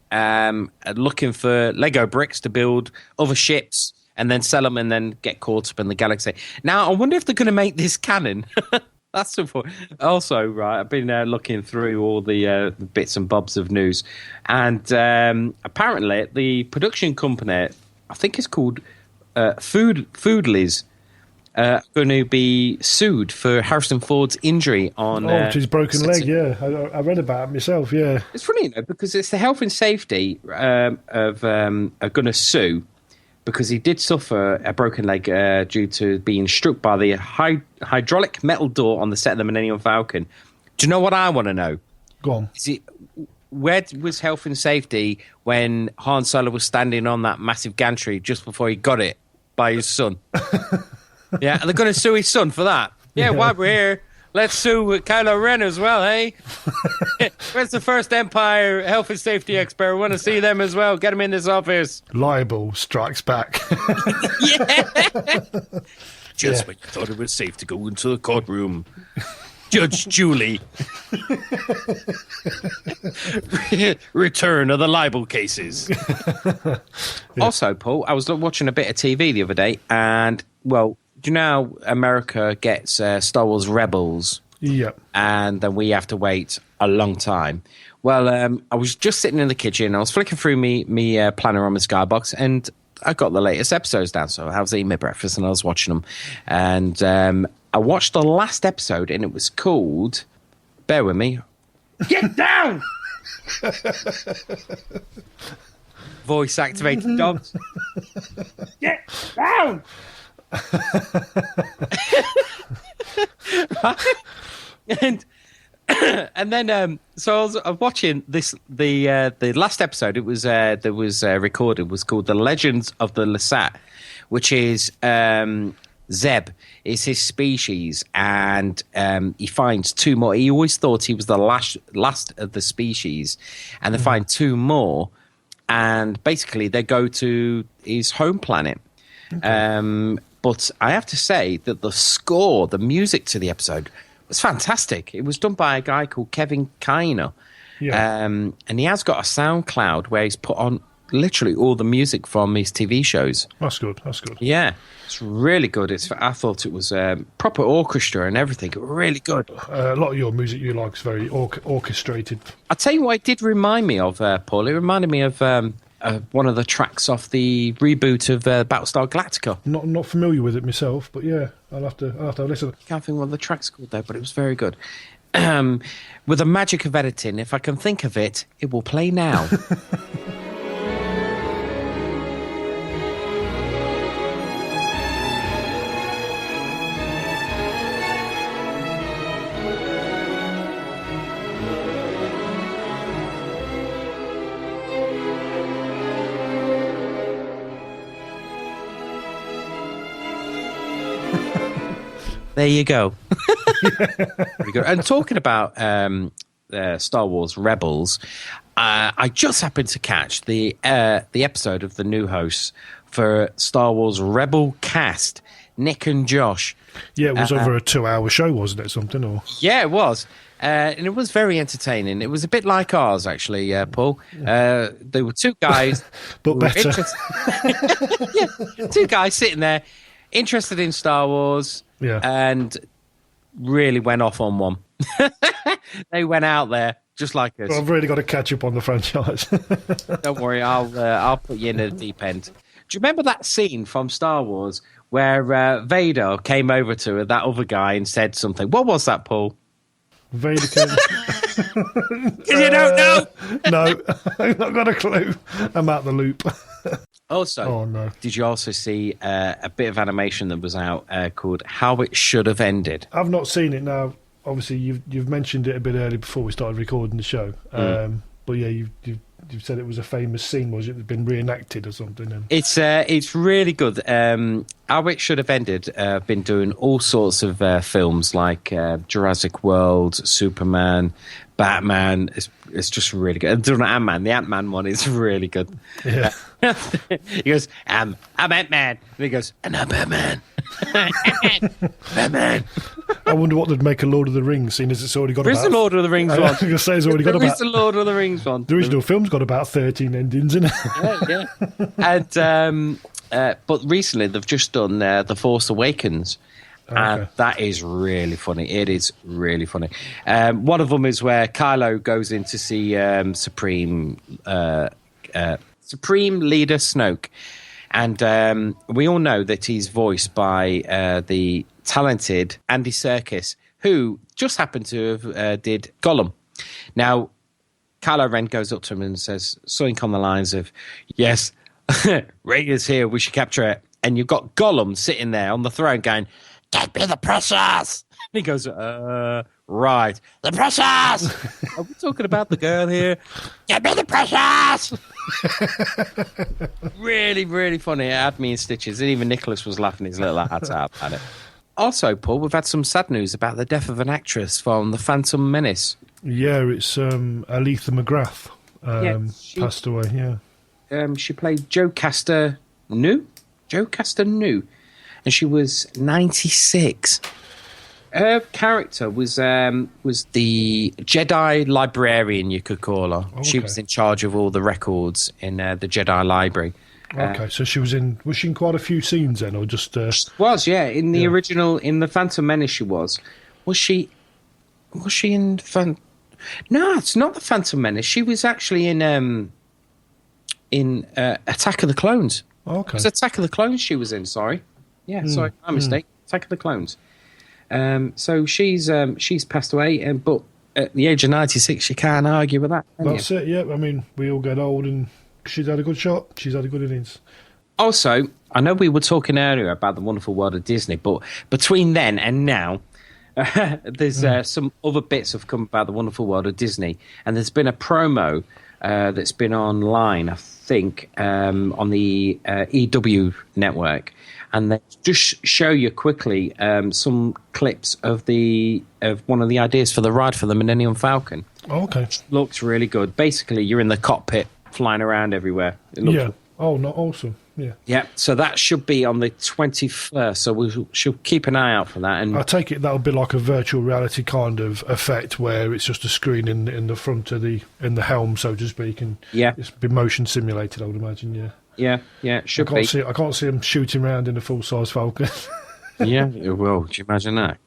looking for Lego bricks to build other ships, and then sell them and then get caught up in the galaxy. Now, I wonder if they're going to make this canon. That's the point. Also, right, I've been looking through all the bits and bobs of news. And apparently, the production company, I think it's called Foodlies, going to be sued for Harrison Ford's injury on... his broken leg, yeah. I read about it myself, yeah. It's funny, because it's the health and safety are going to sue, because he did suffer a broken leg due to being struck by the hydraulic metal door on the set of the Millennium Falcon. Do you know what I want to know? Go on. Where was health and safety when Han Solo was standing on that massive gantry just before he got it by his son? Yeah, and they're going to sue his son for that. Yeah, while we're here, let's sue Kylo Ren as well, hey? Where's the first Empire health and safety expert? We want to see them as well. Get them in this office. Libel strikes back. Just when you thought it was safe to go into the courtroom. Judge Julie. Return of the libel cases. Also, Paul, I was watching a bit of TV the other day, and, well, do you know how America gets Star Wars Rebels? Yeah. And then we have to wait a long time. Well, I was just sitting in the kitchen. I was flicking through me planner on my Skybox, and I got the latest episodes down. So I was eating my breakfast, and I was watching them. And I watched the last episode, and it was called... Bear with me. Get down! Voice-activated dogs. Get down! And then so I was watching this the last episode. It was that was recorded was called The Legends of the Lasat, which is Zeb is his species, and he finds two more. He always thought he was the last of the species, and they find two more, and basically they go to his home planet. Okay. But I have to say that the music to the episode was fantastic. It was done by a guy called Kevin Kiner. Yeah. And he has got a SoundCloud where he's put on literally all the music from his TV shows. That's good. That's good. Yeah, it's really good. I thought it was proper orchestra and everything. Really good. A lot of your music you like is very orchestrated. I'll tell you what it did remind me of, Paul. It reminded me of one of the tracks off the reboot of Battlestar Galactica. Not familiar with it myself, but yeah, I'll have to listen. I can't think what the track's called though, but it was very good. With the magic of editing, if I can think of it, it will play now. There you go. Pretty good. And talking about Star Wars Rebels, I just happened to catch the episode of the new hosts for Star Wars Rebel Cast, Nick and Josh. Yeah, it was over a 2-hour show, wasn't it? Something or yeah, it was. And it was very entertaining. It was a bit like ours, actually, Paul. There were two guys, but better. Yeah, two guys sitting there, interested in Star Wars. Yeah. And really went off on one. They went out there just like us. Well, I've really got to catch up on the franchise. Don't worry, I'll put you in the deep end. Do you remember that scene from Star Wars where Vader came over to that other guy and said something? What was that, Paul? Vader came... Because you don't know? No, I've not got a clue. I'm out the loop. Also, oh, no. Did you also see a bit of animation that was out called How It Should Have Ended? I've not seen it now. Obviously, you've mentioned it a bit earlier before we started recording the show. But yeah, you've said it was a famous scene. Was it been reenacted or something? And... It's really good. How It Should Have Ended. Been doing all sorts of films like Jurassic World, Superman, Batman. It's just really good. And done Ant-Man. The Ant-Man one is really good. Yeah. He goes, I'm Ant-Man. And he goes, and I'm Batman. Batman. I wonder what they'd make a Lord of the Rings, seeing as it's already got There is about... the Lord of the Rings one. I was going to say it's already got There about... is the Lord of the Rings one. The original film's got about 13 endings in it. Yeah. And but recently they've just done The Force Awakens. And that is really funny. It is really funny. One of them is where Kylo goes in to see Supreme Leader Snoke. And we all know that he's voiced by the talented Andy Serkis, who just happened to have did Gollum. Now, Kylo Ren goes up to him and says something on the lines of, yes, Rhaegar's here, we should capture it. And you've got Gollum sitting there on the throne going, get me the precious. And he goes, right, the precious. Are we talking about the girl here? Get me the precious. Really, really funny. It had me in stitches. And even Nicholas was laughing his little heart out at it. Also, Paul, we've had some sad news about the death of an actress from The Phantom Menace. Yeah, it's Aletha McGrath passed away, yeah. She played Joe Castor New. And she was 96. Her character was the Jedi librarian, you could call her. Okay. She was in charge of all the records in the Jedi library. Okay, so was she in quite a few scenes then, or just... She was, yeah. In the original, in The Phantom Menace she was. Was she in... No, it's not The Phantom Menace. She was actually in Attack of the Clones. Okay. It was Attack of the Clones she was in, sorry. Yeah, sorry, my mistake. Attack of the Clones. So she's passed away, but at the age of 96, you can't argue with that. That's it, yeah. I mean, we all get old and she's had a good shot. She's had a good innings. Also, I know we were talking earlier about the wonderful world of Disney, but between then and now, there's some other bits have come about the wonderful world of Disney, and there's been a promo that's been online, I think, on the EW network, and they just show you quickly some clips of one of the ideas for the ride for the Millennium Falcon. Oh, okay. Looks really good. Basically, you're in the cockpit, flying around everywhere. Yeah. Oh, not awesome. Yeah. Yeah, so that should be on the 21st, so we should keep an eye out for that. And I take it that'll be like a virtual reality kind of effect where it's just a screen in the front of the helm, so to speak, and it's be motion simulated, I would imagine, Yeah, it should be. I can't see them shooting around in a full-size Falcon. Yeah, it will. Do you imagine that?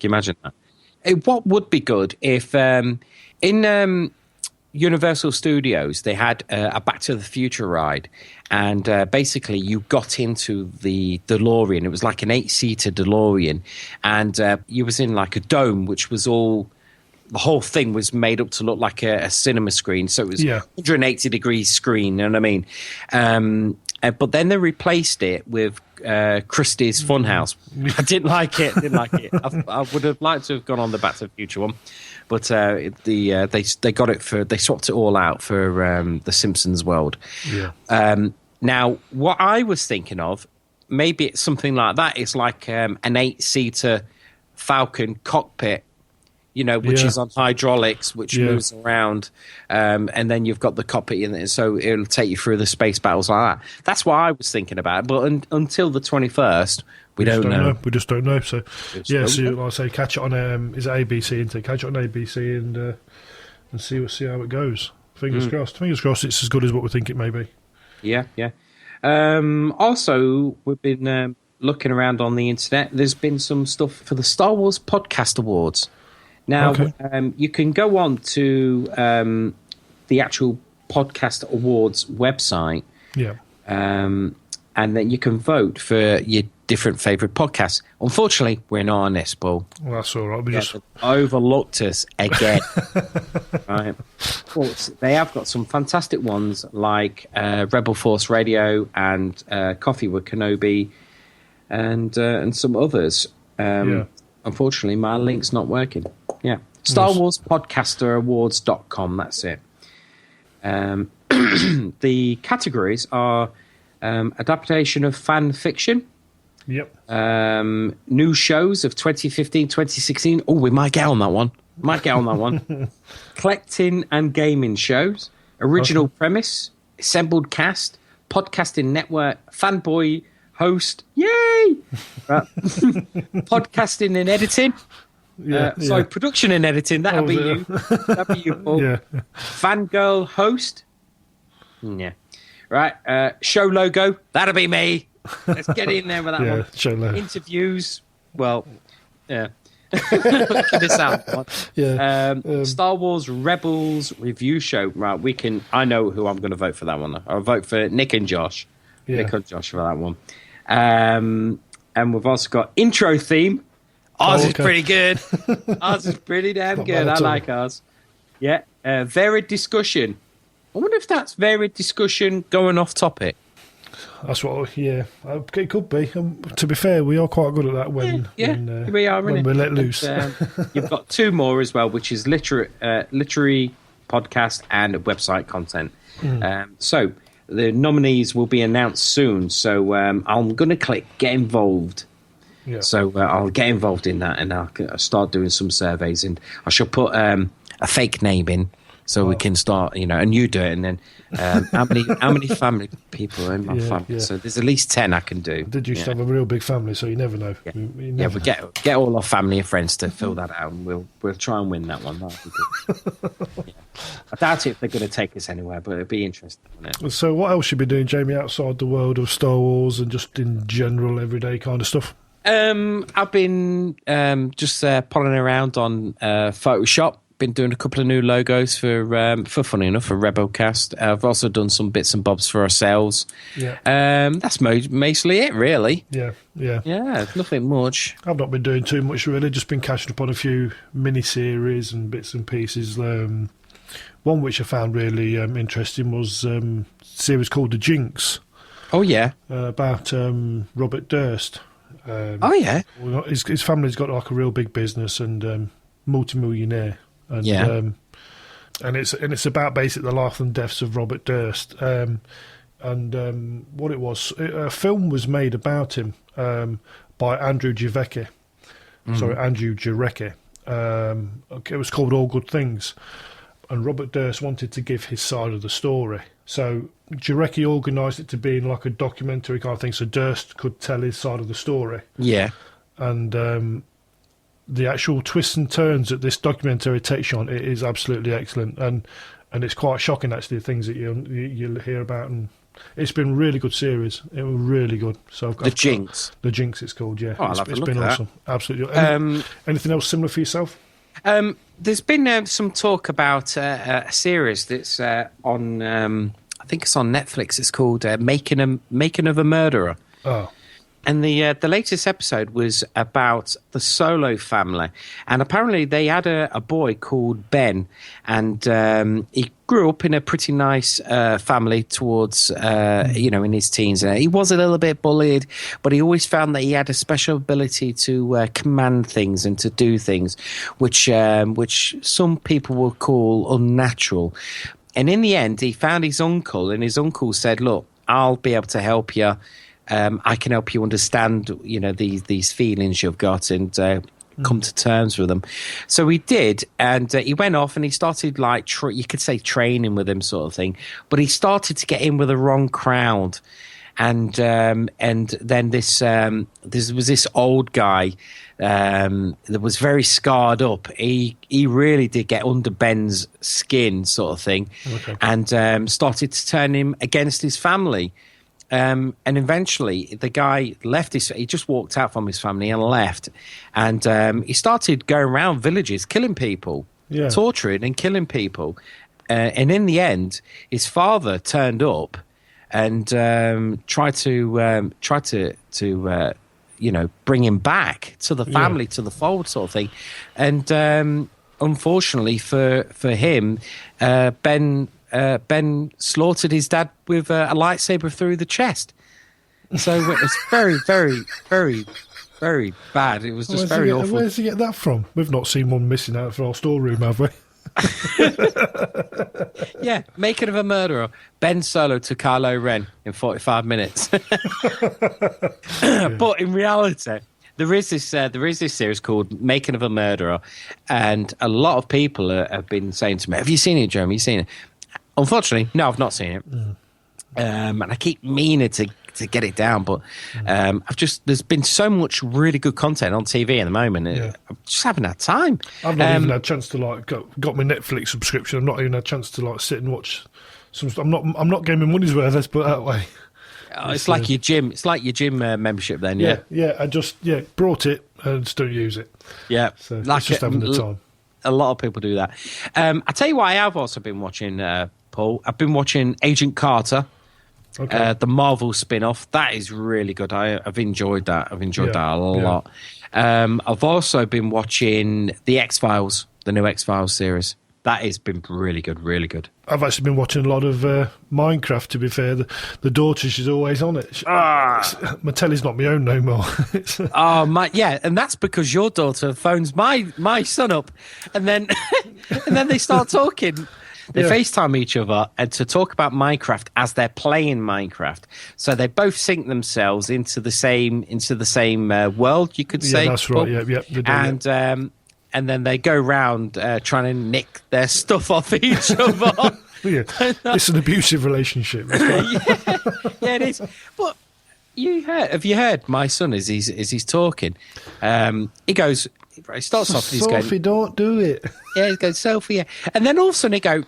What would be good if in Universal Studios they had a Back to the Future ride, and basically you got into the DeLorean. It was like an 8-seater DeLorean, and you was in like a dome, which was all... The whole thing was made up to look like a cinema screen, so it was 180-degree screen, you know what I mean? But then they replaced it with Christie's Funhouse. I didn't like it. I would have liked to have gone on the Back to the Future one, but they got it for... They swapped it all out for the Simpsons World. Yeah. Now, what I was thinking of, maybe it's something like that. It's like an 8-seater Falcon cockpit, which is on hydraulics, which moves around, and then you've got the cockpit in it, so it'll take you through the space battles like that. That's what I was thinking about, but until the 21st, we don't know. We just don't know. So, so like I say, catch it on is it ABC? Isn't it? Catch it on ABC and see how it goes. Fingers crossed. Fingers crossed. It's as good as what we think it may be. Yeah. Also, we've been looking around on the internet. There's been some stuff for the Star Wars Podcast Awards. Now, you can go on to the actual Podcast Awards website, and then you can vote for your different favourite podcasts. Unfortunately, we're not on this, Paul. Well, that's all right. We just overlooked us again. Right. Well, they have got some fantastic ones like Rebel Force Radio and Coffee with Kenobi, and some others. Unfortunately, my link's not working. Yeah. Star Wars Podcaster Awards.com, that's it. The categories are adaptation of fan fiction. Yep. New shows of 2015, 2016. Oh, we might get on that one. Collecting and gaming shows. Original premise. Assembled cast. Podcasting network. Fanboy host. Yay! Podcasting and editing. Production and editing. That'll be you. That'll be you, Paul. Fangirl host. Yeah. Right. Show logo. That'll be me. Let's get in there with that one. Show logo. Interviews. Well, yeah. Keep this out. Star Wars Rebels review show. Right. I know who I'm going to vote for that one. I'll vote for Nick and Josh. Nick and Josh for that one. And we've also got intro theme. Ours is pretty good. Ours is pretty damn good. I like ours. Yeah. Varied discussion. I wonder if that's varied discussion going off topic. That's what. Yeah, it could be. To be fair, we are quite good at that when we are when we're let loose. You've got two more as well, which is literary podcast and website content. So the nominees will be announced soon. So I'm going to click get involved. Yeah. So I'll get involved in that, and I'll start doing some surveys, and I shall put a fake name in, so we can start, and you do it, and then how many family people are in my family? Yeah. So there's at least 10 I can do. Did you used to have a real big family, so you never know. Yeah, we get all our family and friends to fill that out, and we'll try and win that one. That'll be good. I doubt if they're going to take us anywhere, but it'll be interesting, won't it? So what else should you be doing, Jamie, outside the world of Star Wars and just in general everyday kind of stuff? I've been just polling around on Photoshop. Been doing a couple of new logos for funny enough, for Rebelcast. I've also done some bits and bobs for ourselves. Yeah. That's mostly it, really. Yeah. Nothing much. I've not been doing too much, really. Just been catching up on a few mini-series and bits and pieces. One which I found really interesting was a series called The Jinx. Oh, yeah. About Robert Durst. His family's got like a real big business and multi-millionaire. And, and it's about basically the life and deaths of Robert Durst. What it was, a film was made about him by Andrew Jarecki. It was called All Good Things. and Robert Durst wanted to give his side of the story. So Jarecki organised it to be in like a documentary kind of thing, so Durst could tell his side of the story. Yeah. And the actual twists and turns that this documentary takes you on, it is absolutely excellent. And it's quite shocking, actually, the things that you'll hear about. And it's been a really good series. It was really good. So The Jinx. The Jinx, it's called, yeah. Oh, I'll have a it's look been at awesome. that. Absolutely. Anything else similar for yourself? There's been some talk about a series that's on, I think it's on Netflix. It's called Making of a Murderer. Oh. And the latest episode was about the Solo family. And apparently they had a boy called Ben. And he grew up in a pretty nice family towards, in his teens. He was a little bit bullied, but he always found that he had a special ability to command things and to do things, which some people will call unnatural. And in the end, he found his uncle, and his uncle said, look, I'll be able to help you. I can help you understand, these feelings you've got and come to terms with them. So he did, and he went off and he started you could say training with him, sort of thing. But he started to get in with the wrong crowd, and then there was this old guy that was very scarred up. He really did get under Ben's skin, sort of thing, okay. And started to turn him against his family. And eventually the guy left he just walked out from his family and left. And he started going around villages, killing people, torturing and killing people. And in the end, his father turned up and tried to bring him back to the family, to the fold, sort of thing. And unfortunately for him, Ben slaughtered his dad with a lightsaber through the chest. So it was very, very, very, very bad. It was just very awful. Where does he get that from? We've not seen one missing out of our storeroom, have we? Yeah, Making of a Murderer. Ben Solo to Kylo Ren in 45 minutes. But in reality, there is this series called Making of a Murderer, and a lot of people have been saying to me, have you seen it, Jeremy? Have you seen it? Unfortunately, no, I've not seen it. And I keep meaning to get it down, but there's been so much really good content on TV at the moment. I just haven't had time. I've not even had a chance to got my Netflix subscription. I've not even had a chance to sit and watch some. I'm not getting my money's worth. Let's put it that way. It's like your gym. It's like your gym membership then. Yeah. I just brought it and just don't use it. Yeah, so it's just having the time. A lot of people do that. I tell you what, I have also been watching, Paul. I've been watching Agent Carter, the Marvel spin-off. That is really good. I've enjoyed that. I've enjoyed that a lot. I've also been watching the X-Files, the new X-Files series. That has been really good, really good. I've actually been watching a lot of Minecraft, to be fair. The daughter, she's always on it. My telly's not my own no more. And that's because your daughter phones my son up, and then they start talking. They FaceTime each other and to talk about Minecraft as they're playing Minecraft. So they both sync themselves into the same world, you could say. Yeah, that's right. Yeah, they do, and then they go round trying to nick their stuff off each other. It's an abusive relationship. Yeah, it is. But have you heard my son as he's talking? He starts off. He's going, Sophie, don't do it. Yeah, he goes, Sophie. Yeah. And then all of a sudden he go,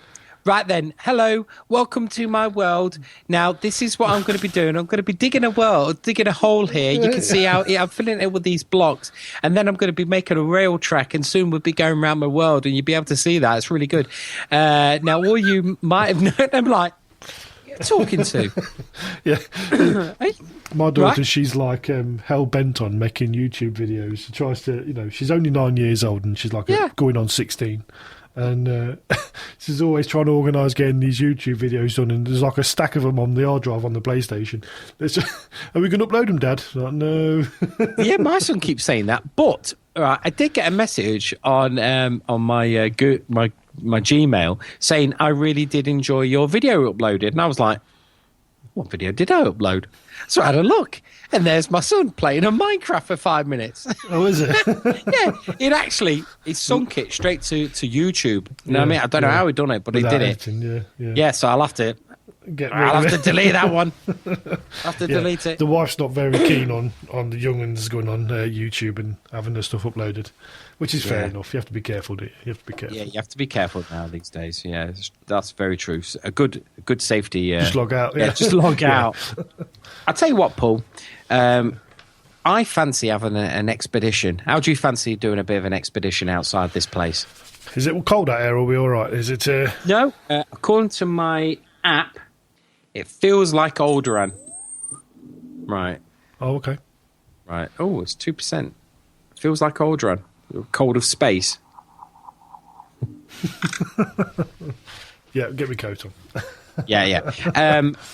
right then, hello, welcome to my world. Now, this is what I'm going to be doing. I'm going to be digging a hole here. You can see how I'm filling it with these blocks. And then I'm going to be making a rail track, and soon we'll be going around my world, and you'll be able to see that. It's really good. Now, all you might have known, I'm like, talking to? Yeah. My daughter, she's like hell-bent on making YouTube videos. She tries to, she's only 9 years old, and she's like going on 16. And she's always trying to organise getting these YouTube videos done, and there's like a stack of them on the hard drive on the PlayStation. Are we going to upload them, Dad? Like, no. Yeah, my son keeps saying that. But I did get a message on my Gmail saying I really did enjoy your video uploaded, and I was like, what video did I upload? So I had a look, and there's my son playing on Minecraft for 5 minutes. Oh, is it? Yeah, it sunk it straight to YouTube. You know what I mean? I don't know how he done it, but he did it. Yeah, so I'll have to delete that one. I'll have to delete it. The wife's not very keen on the young'uns going on YouTube and having their stuff uploaded, which is fair enough. You have to be careful, do you? You have to be careful. Yeah, you have to be careful now these days. Yeah, that's very true. A good safety. Just log out. Yeah, just log out. I'll tell you what, Paul. I fancy having an expedition. How do you fancy doing a bit of an expedition outside this place? Is it cold out here? Or are we all right? Is it? No. According to my app, it feels like Alderaan. Right. Oh, okay. Right. Oh, it's 2%. Feels like Alderaan. Cold of space. Yeah, get me coat on. Yeah.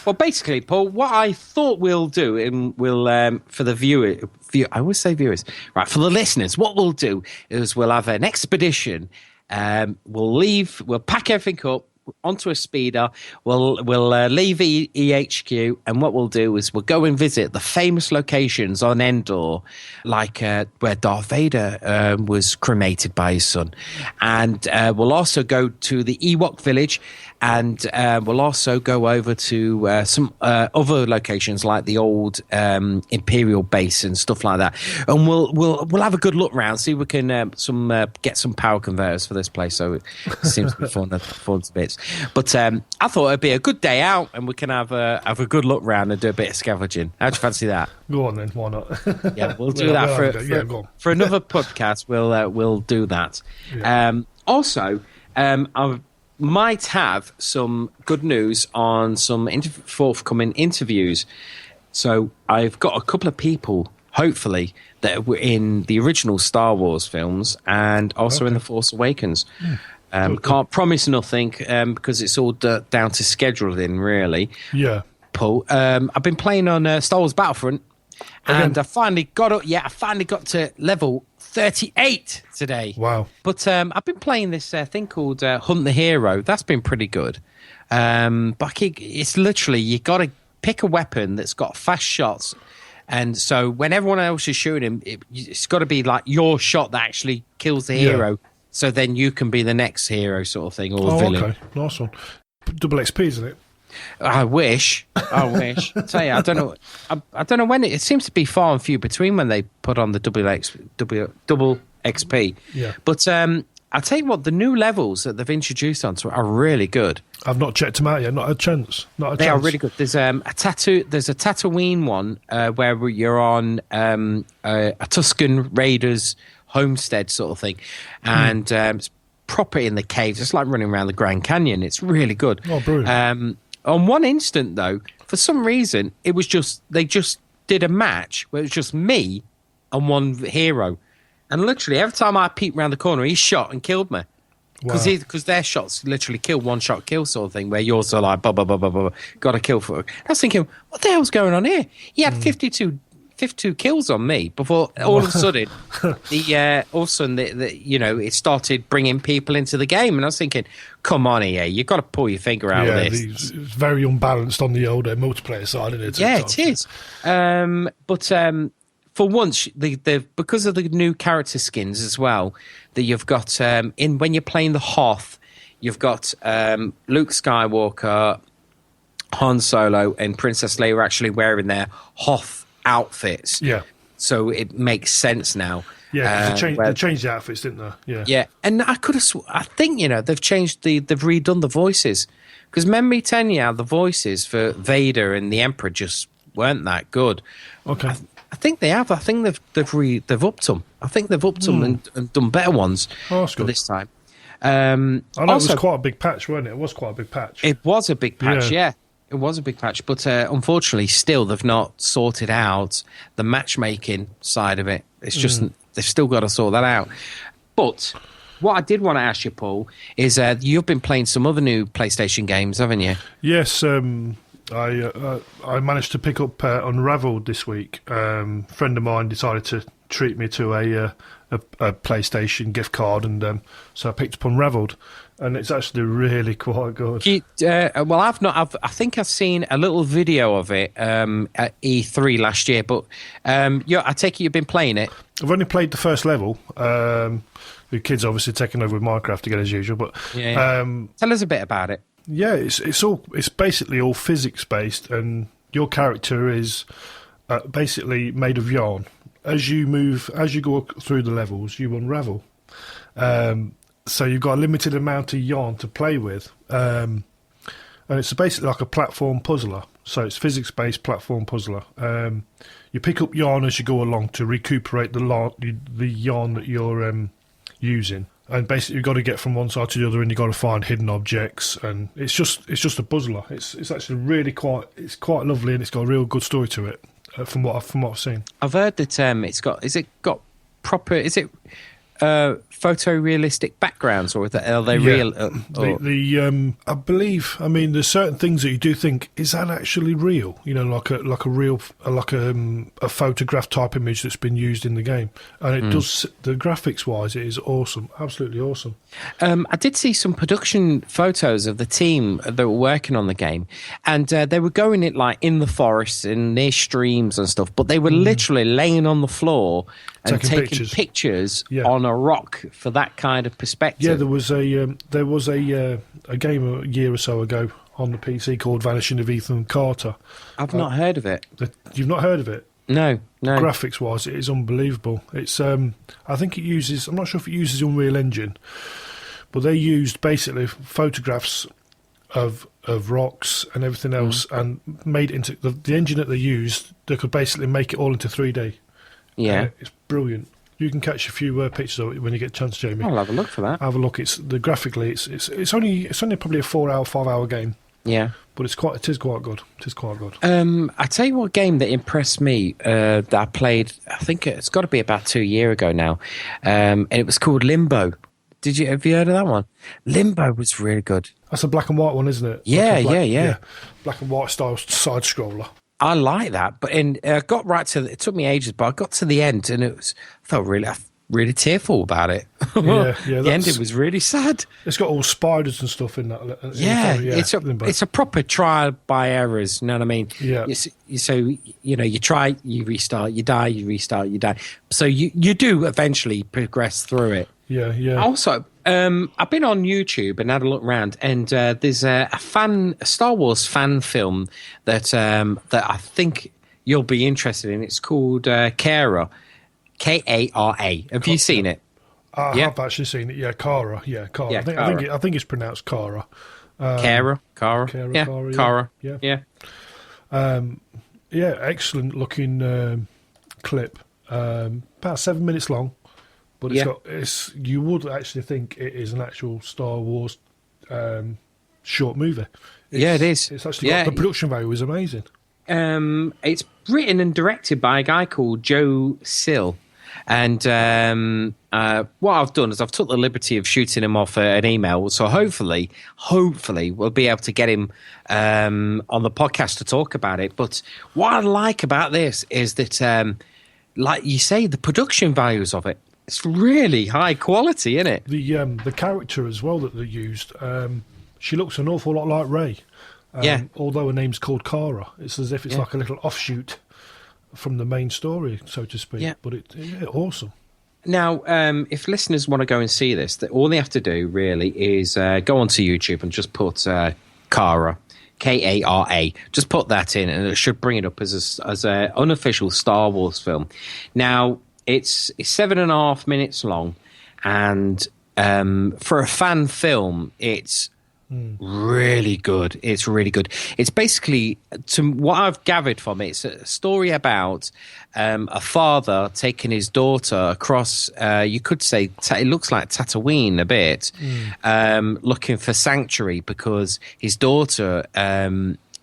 Well, basically, Paul, what I thought we'll do, and we'll for the I always say viewers, right? For the listeners, what we'll do is we'll have an expedition. We'll pack everything up onto a speeder. We'll leave EHQ, and what we'll do is we'll go and visit the famous locations on Endor, like where Darth Vader was cremated by his son, and we'll also go to the Ewok village, and we'll also go over to some other locations like the old Imperial base and stuff like that, and we'll have a good look round, see if we can get some power converters for this place. So it seems to be fun to bits. But I thought it'd be a good day out, and we can have a good look round and do a bit of scavenging. How'd you fancy that? Go on then, why not? Yeah, we'll do that for another podcast. We'll do that. Yeah. Also, I might have some good news on some forthcoming interviews. So I've got a couple of people, hopefully, that were in the original Star Wars films and also in The Force Awakens. Can't promise nothing because it's all down to scheduling, really. Yeah. Paul, I've been playing on Star Wars Battlefront, and I finally got to level 38 today. Wow. But I've been playing this thing called Hunt the Hero. That's been pretty good. But it's literally, you got to pick a weapon that's got fast shots. And so when everyone else is shooting him, it's got to be like your shot that actually kills the hero. So then you can be the next hero sort of thing, or villain. Okay. Nice one. Double XP, isn't it? I wish. I tell you, I don't know. I don't know when it seems to be far and few between when they put on the double XP. Yeah. But I'll tell you what, the new levels that they've introduced onto it are really good. I've not checked them out yet. Not a chance. They are really good. There's a Tatooine one where you're on a Tusken Raiders homestead sort of thing, and it's proper in the caves. It's like running around the Grand Canyon. It's really good. Oh, brilliant. On one instant, though, for some reason, it was they just did a match where it was just me and one hero. And literally, every time I peeped around the corner, he shot and killed me. Because their shots literally kill, one shot kill sort of thing, where yours are like, blah, blah, blah, blah, blah, got a kill for it. I was thinking, what the hell's going on here? He had 52 kills on me before all of a sudden, it started bringing people into the game. And I was thinking, come on here, you've got to pull your finger out of this. It's very unbalanced on the older multiplayer side, isn't it? Yeah, it is. But for once, because of the new character skins as well, that you've got when you're playing the Hoth, you've got Luke Skywalker, Han Solo, and Princess Leia actually wearing their Hoth outfits. Yeah. So it makes sense now. Yeah, they changed the outfits, didn't they? Yeah. Yeah, and I think they've changed they've redone the voices, because remember me telling you how the voices for Vader and the Emperor just weren't that good. Okay. I think they have. I think they've upped them. I think they've upped them and done better ones for this time. I know it was quite a big patch, wasn't it? It was quite a big patch. It was a big patch, yeah. It was a big patch, but unfortunately, still they've not sorted out the matchmaking side of it. It's just they've still got to sort that out. But what I did want to ask you, Paul, is you've been playing some other new PlayStation games, haven't you? Yes, I managed to pick up Unraveled this week. A friend of mine decided to treat me to a PlayStation gift card, and so I picked up Unraveled. and it's actually really quite good. Well, I've not. I think I've seen a little video of it at E3 last year, but I take it you've been playing it. I've only played the first level. The kids obviously taking over with Minecraft again as usual, but tell us a bit about it. Yeah, it's basically all physics based, and your character is basically made of yarn. As you go through the levels, you unravel. So you've got a limited amount of yarn to play with, and it's basically like a platform puzzler. So it's physics-based platform puzzler. You pick up yarn as you go along to recuperate the yarn that you're using, and basically you've got to get from one side to the other, and you've got to find hidden objects. And it's just a puzzler. It's actually really quite lovely, and it's got a real good story to it. From what I've seen, I've heard that it's got. Is it got proper? Is it photorealistic backgrounds, or are they real? I believe. I mean, there's certain things that you do think, is that actually real? You know, like a photograph type image that's been used in the game, and it does. The graphics wise, it is awesome, absolutely awesome. I did see some production photos of the team that were working on the game, and they were going in the forest and near streams and stuff, but they were literally laying on the floor and taking pictures on a rock for that kind of perspective. Yeah, there was a game a year or so ago on the PC called Vanishing of Ethan Carter. I've not heard of it. You've not heard of it? No. Graphics wise, it is unbelievable. It's I think it uses. I'm not sure if it uses Unreal Engine, but they used basically photographs of rocks and everything else, and made it into the engine that they used. They could basically make it all into 3D. Yeah, it's brilliant. You can catch a few pictures of it when you get a chance, Jamie. I'll have a look for that. Have a look. Graphically, it's only probably a 5-hour game. Yeah, but it is quite good. It is quite good. I tell you what game that impressed me that I played. I think it's got to be about 2 years ago now, and it was called Limbo. Have you heard of that one? Limbo was really good. That's a black and white one, isn't it? Yeah. Black and white style side scroller. I like that, but I got right to it took me ages, but I got to the end and I felt really tearful about it. Yeah, the ending was really sad. It's got all spiders and stuff in that. It's a proper trial by errors. You know what I mean? Yeah. So you try, you restart, you die, you restart, you die. So you do eventually progress through it. Yeah. Also, I've been on YouTube and had a look around, and there's a Star Wars fan film that I think you'll be interested in. It's called Kara, Kara. Have you seen it? I have actually seen it. Yeah, Kara. Yeah, Kara. Yeah, I think it's pronounced Kara. Kara. Kara. Yeah, excellent looking clip. About 7 minutes long. But you would actually think it is an actual Star Wars short movie. It is. It's actually got, the production value is amazing. It's written and directed by a guy called Joe Sill. And what I've done is I've took the liberty of shooting him off an email. So hopefully we'll be able to get him on the podcast to talk about it. But what I like about this is that, like you say, the production values of it, it's really high quality, isn't it? The character as well that they used, she looks an awful lot like Rey. Although her name's called Kara, it's as if it's like a little offshoot from the main story, so to speak. Yeah. But awesome. Now, if listeners want to go and see this, all they have to do really is go onto YouTube and just put Kara, Kara. Just put that in, and it should bring it up as an unofficial Star Wars film. Now, it's 7.5 minutes long, and for a fan film, it's really good. It's really good. It's basically, to what I've gathered from it, it's a story about a father taking his daughter across, you could say, it looks like Tatooine a bit, looking for sanctuary because his daughter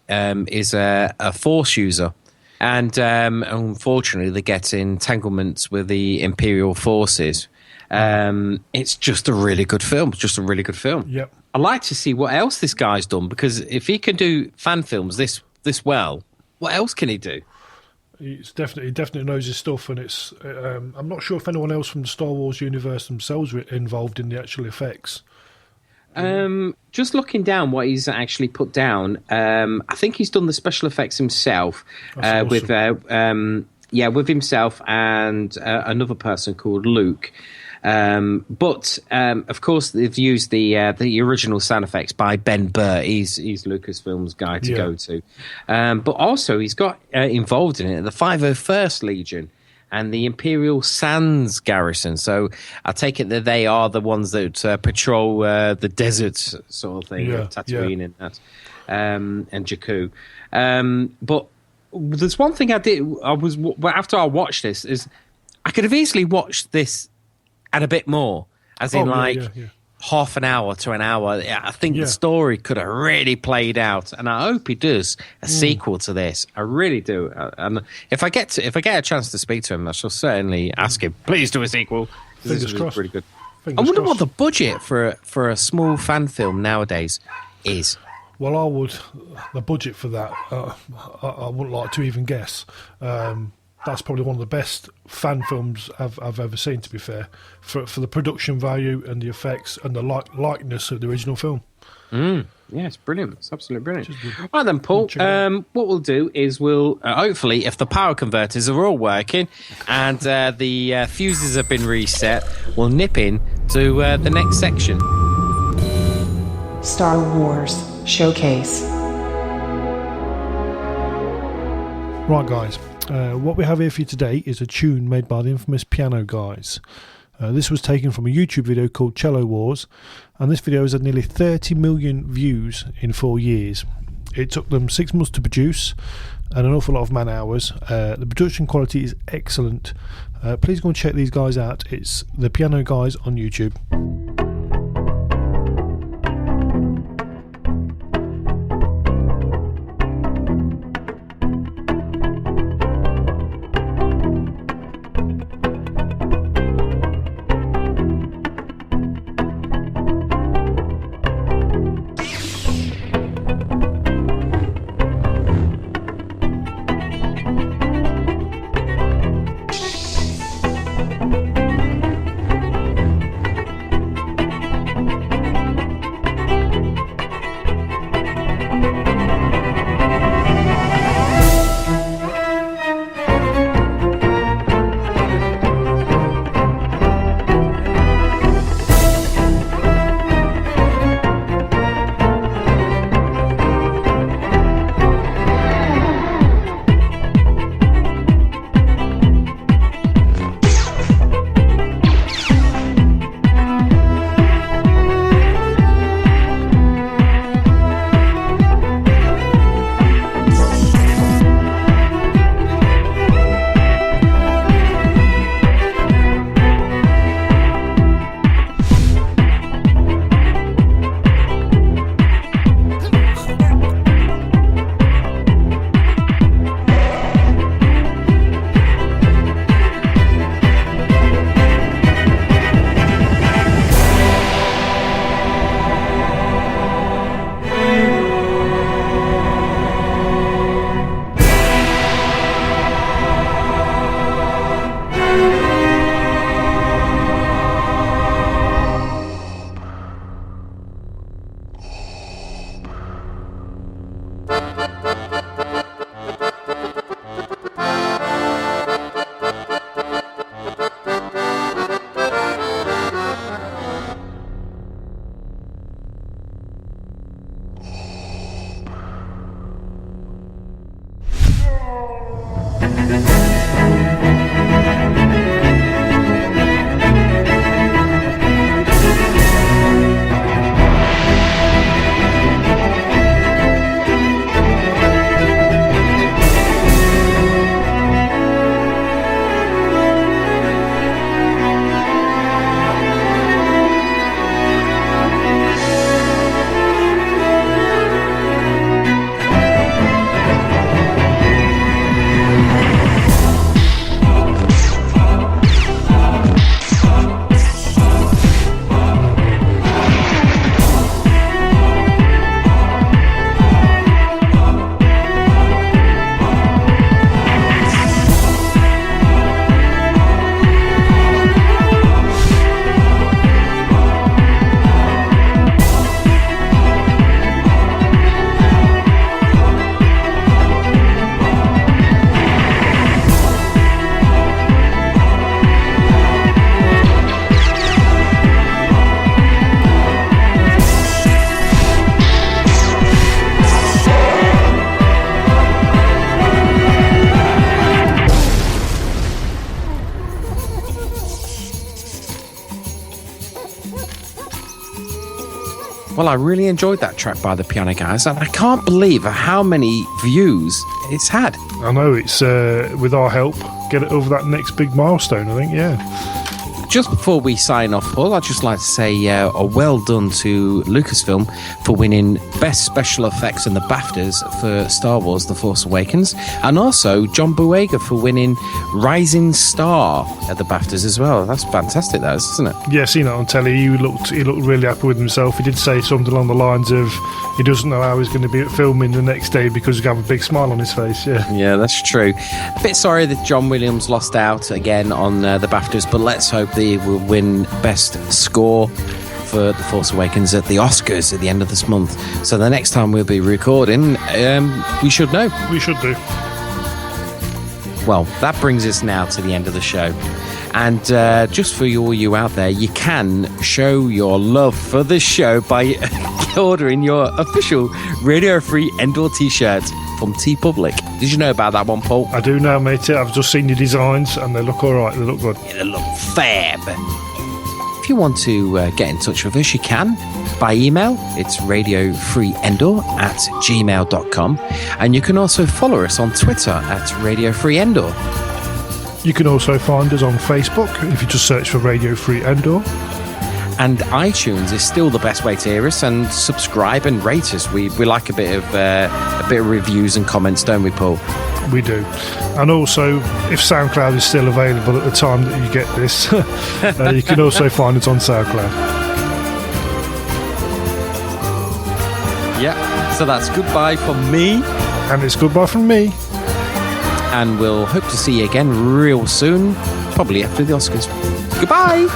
is a Force user. And unfortunately, they get entanglements with the Imperial forces. It's just a really good film. Yep. I'd like to see what else this guy's done, because if he can do fan films this well, what else can he do? He definitely knows his stuff, and it's. I'm not sure if anyone else from the Star Wars universe themselves were involved in the actual effects. Just looking down what he's actually put down, I think he's done the special effects himself with himself and another person called Luke. But of course, they've used the original sound effects by Ben Burr. He's Lucasfilm's guy to go to. But also, he's got involved in it the 501st Legion and the Imperial Sands Garrison. So I take it that they are the ones that patrol the deserts sort of thing, Tatooine and that, and Jakku. But there's one thing after I watched this, is I could have easily watched this and a bit more, as in half an hour to an hour. I think the story could have really played out, and I hope he does a sequel to this. I really do. And if I get a chance to speak to him, I shall certainly ask him. Please do a sequel. This is pretty good. I wonder what the budget for a small fan film nowadays is. Well, the budget for that, I wouldn't like to even guess. That's probably one of the best fan films I've ever seen, to be fair, for the production value and the effects and the likeness of the original film. Yeah, it's brilliant. It's absolutely brilliant. Right then, Paul, what we'll do is we'll, hopefully, if the power converters are all working and the fuses have been reset, we'll nip in to the next section. Star Wars Showcase. Right, guys. What we have here for you today is a tune made by the infamous Piano Guys. This was taken from a YouTube video called Cello Wars, and this video has had nearly 30 million views in 4 years. It took them 6 months to produce and an awful lot of man hours. The production quality is excellent. Please go and check these guys out. It's the Piano Guys on YouTube. Well, I really enjoyed that track by the Piano Guys, and I can't believe how many views it's had. I know, it's with our help, get it over that next big milestone, I think, yeah. Just before we sign off, Paul, I'd just like to say a well done to Lucasfilm for winning Best Special Effects in the BAFTAs for Star Wars The Force Awakens, and also John Boyega for winning Rising Star at the BAFTAs as well. That's fantastic, that is, isn't it? Yeah, seen that on telly. He looked really happy with himself. He did say something along the lines of he doesn't know how he's going to be at filming the next day because he's got a big smile on his face. Yeah, that's true. A bit sorry that John Williams lost out again on the BAFTAs, but let's hope he will win Best Score for The Force Awakens at the Oscars at the end of this month. So the next time we'll be recording, we should know. We should do. Well, that brings us now to the end of the show. And just for all you out there, you can show your love for the show by ordering your official Radio Free Endor t-shirt from TeePublic. Did you know about that one, Paul? I do now, mate. I've just seen your designs and they look all right. They look good. Yeah, they look fab. If you want to get in touch with us, you can by email. It's radiofreeendor@gmail.com. And you can also follow us on Twitter at radiofreeendor. You can also find us on Facebook if you just search for Radio Free Endor. And iTunes is still the best way to hear us, and subscribe and rate us. We like a bit of reviews and comments, don't we, Paul? We do. And also, if SoundCloud is still available at the time that you get this, you can also find us on SoundCloud. Yeah, so that's goodbye from me. And it's goodbye from me. And we'll hope to see you again real soon, probably after the Oscars. Goodbye!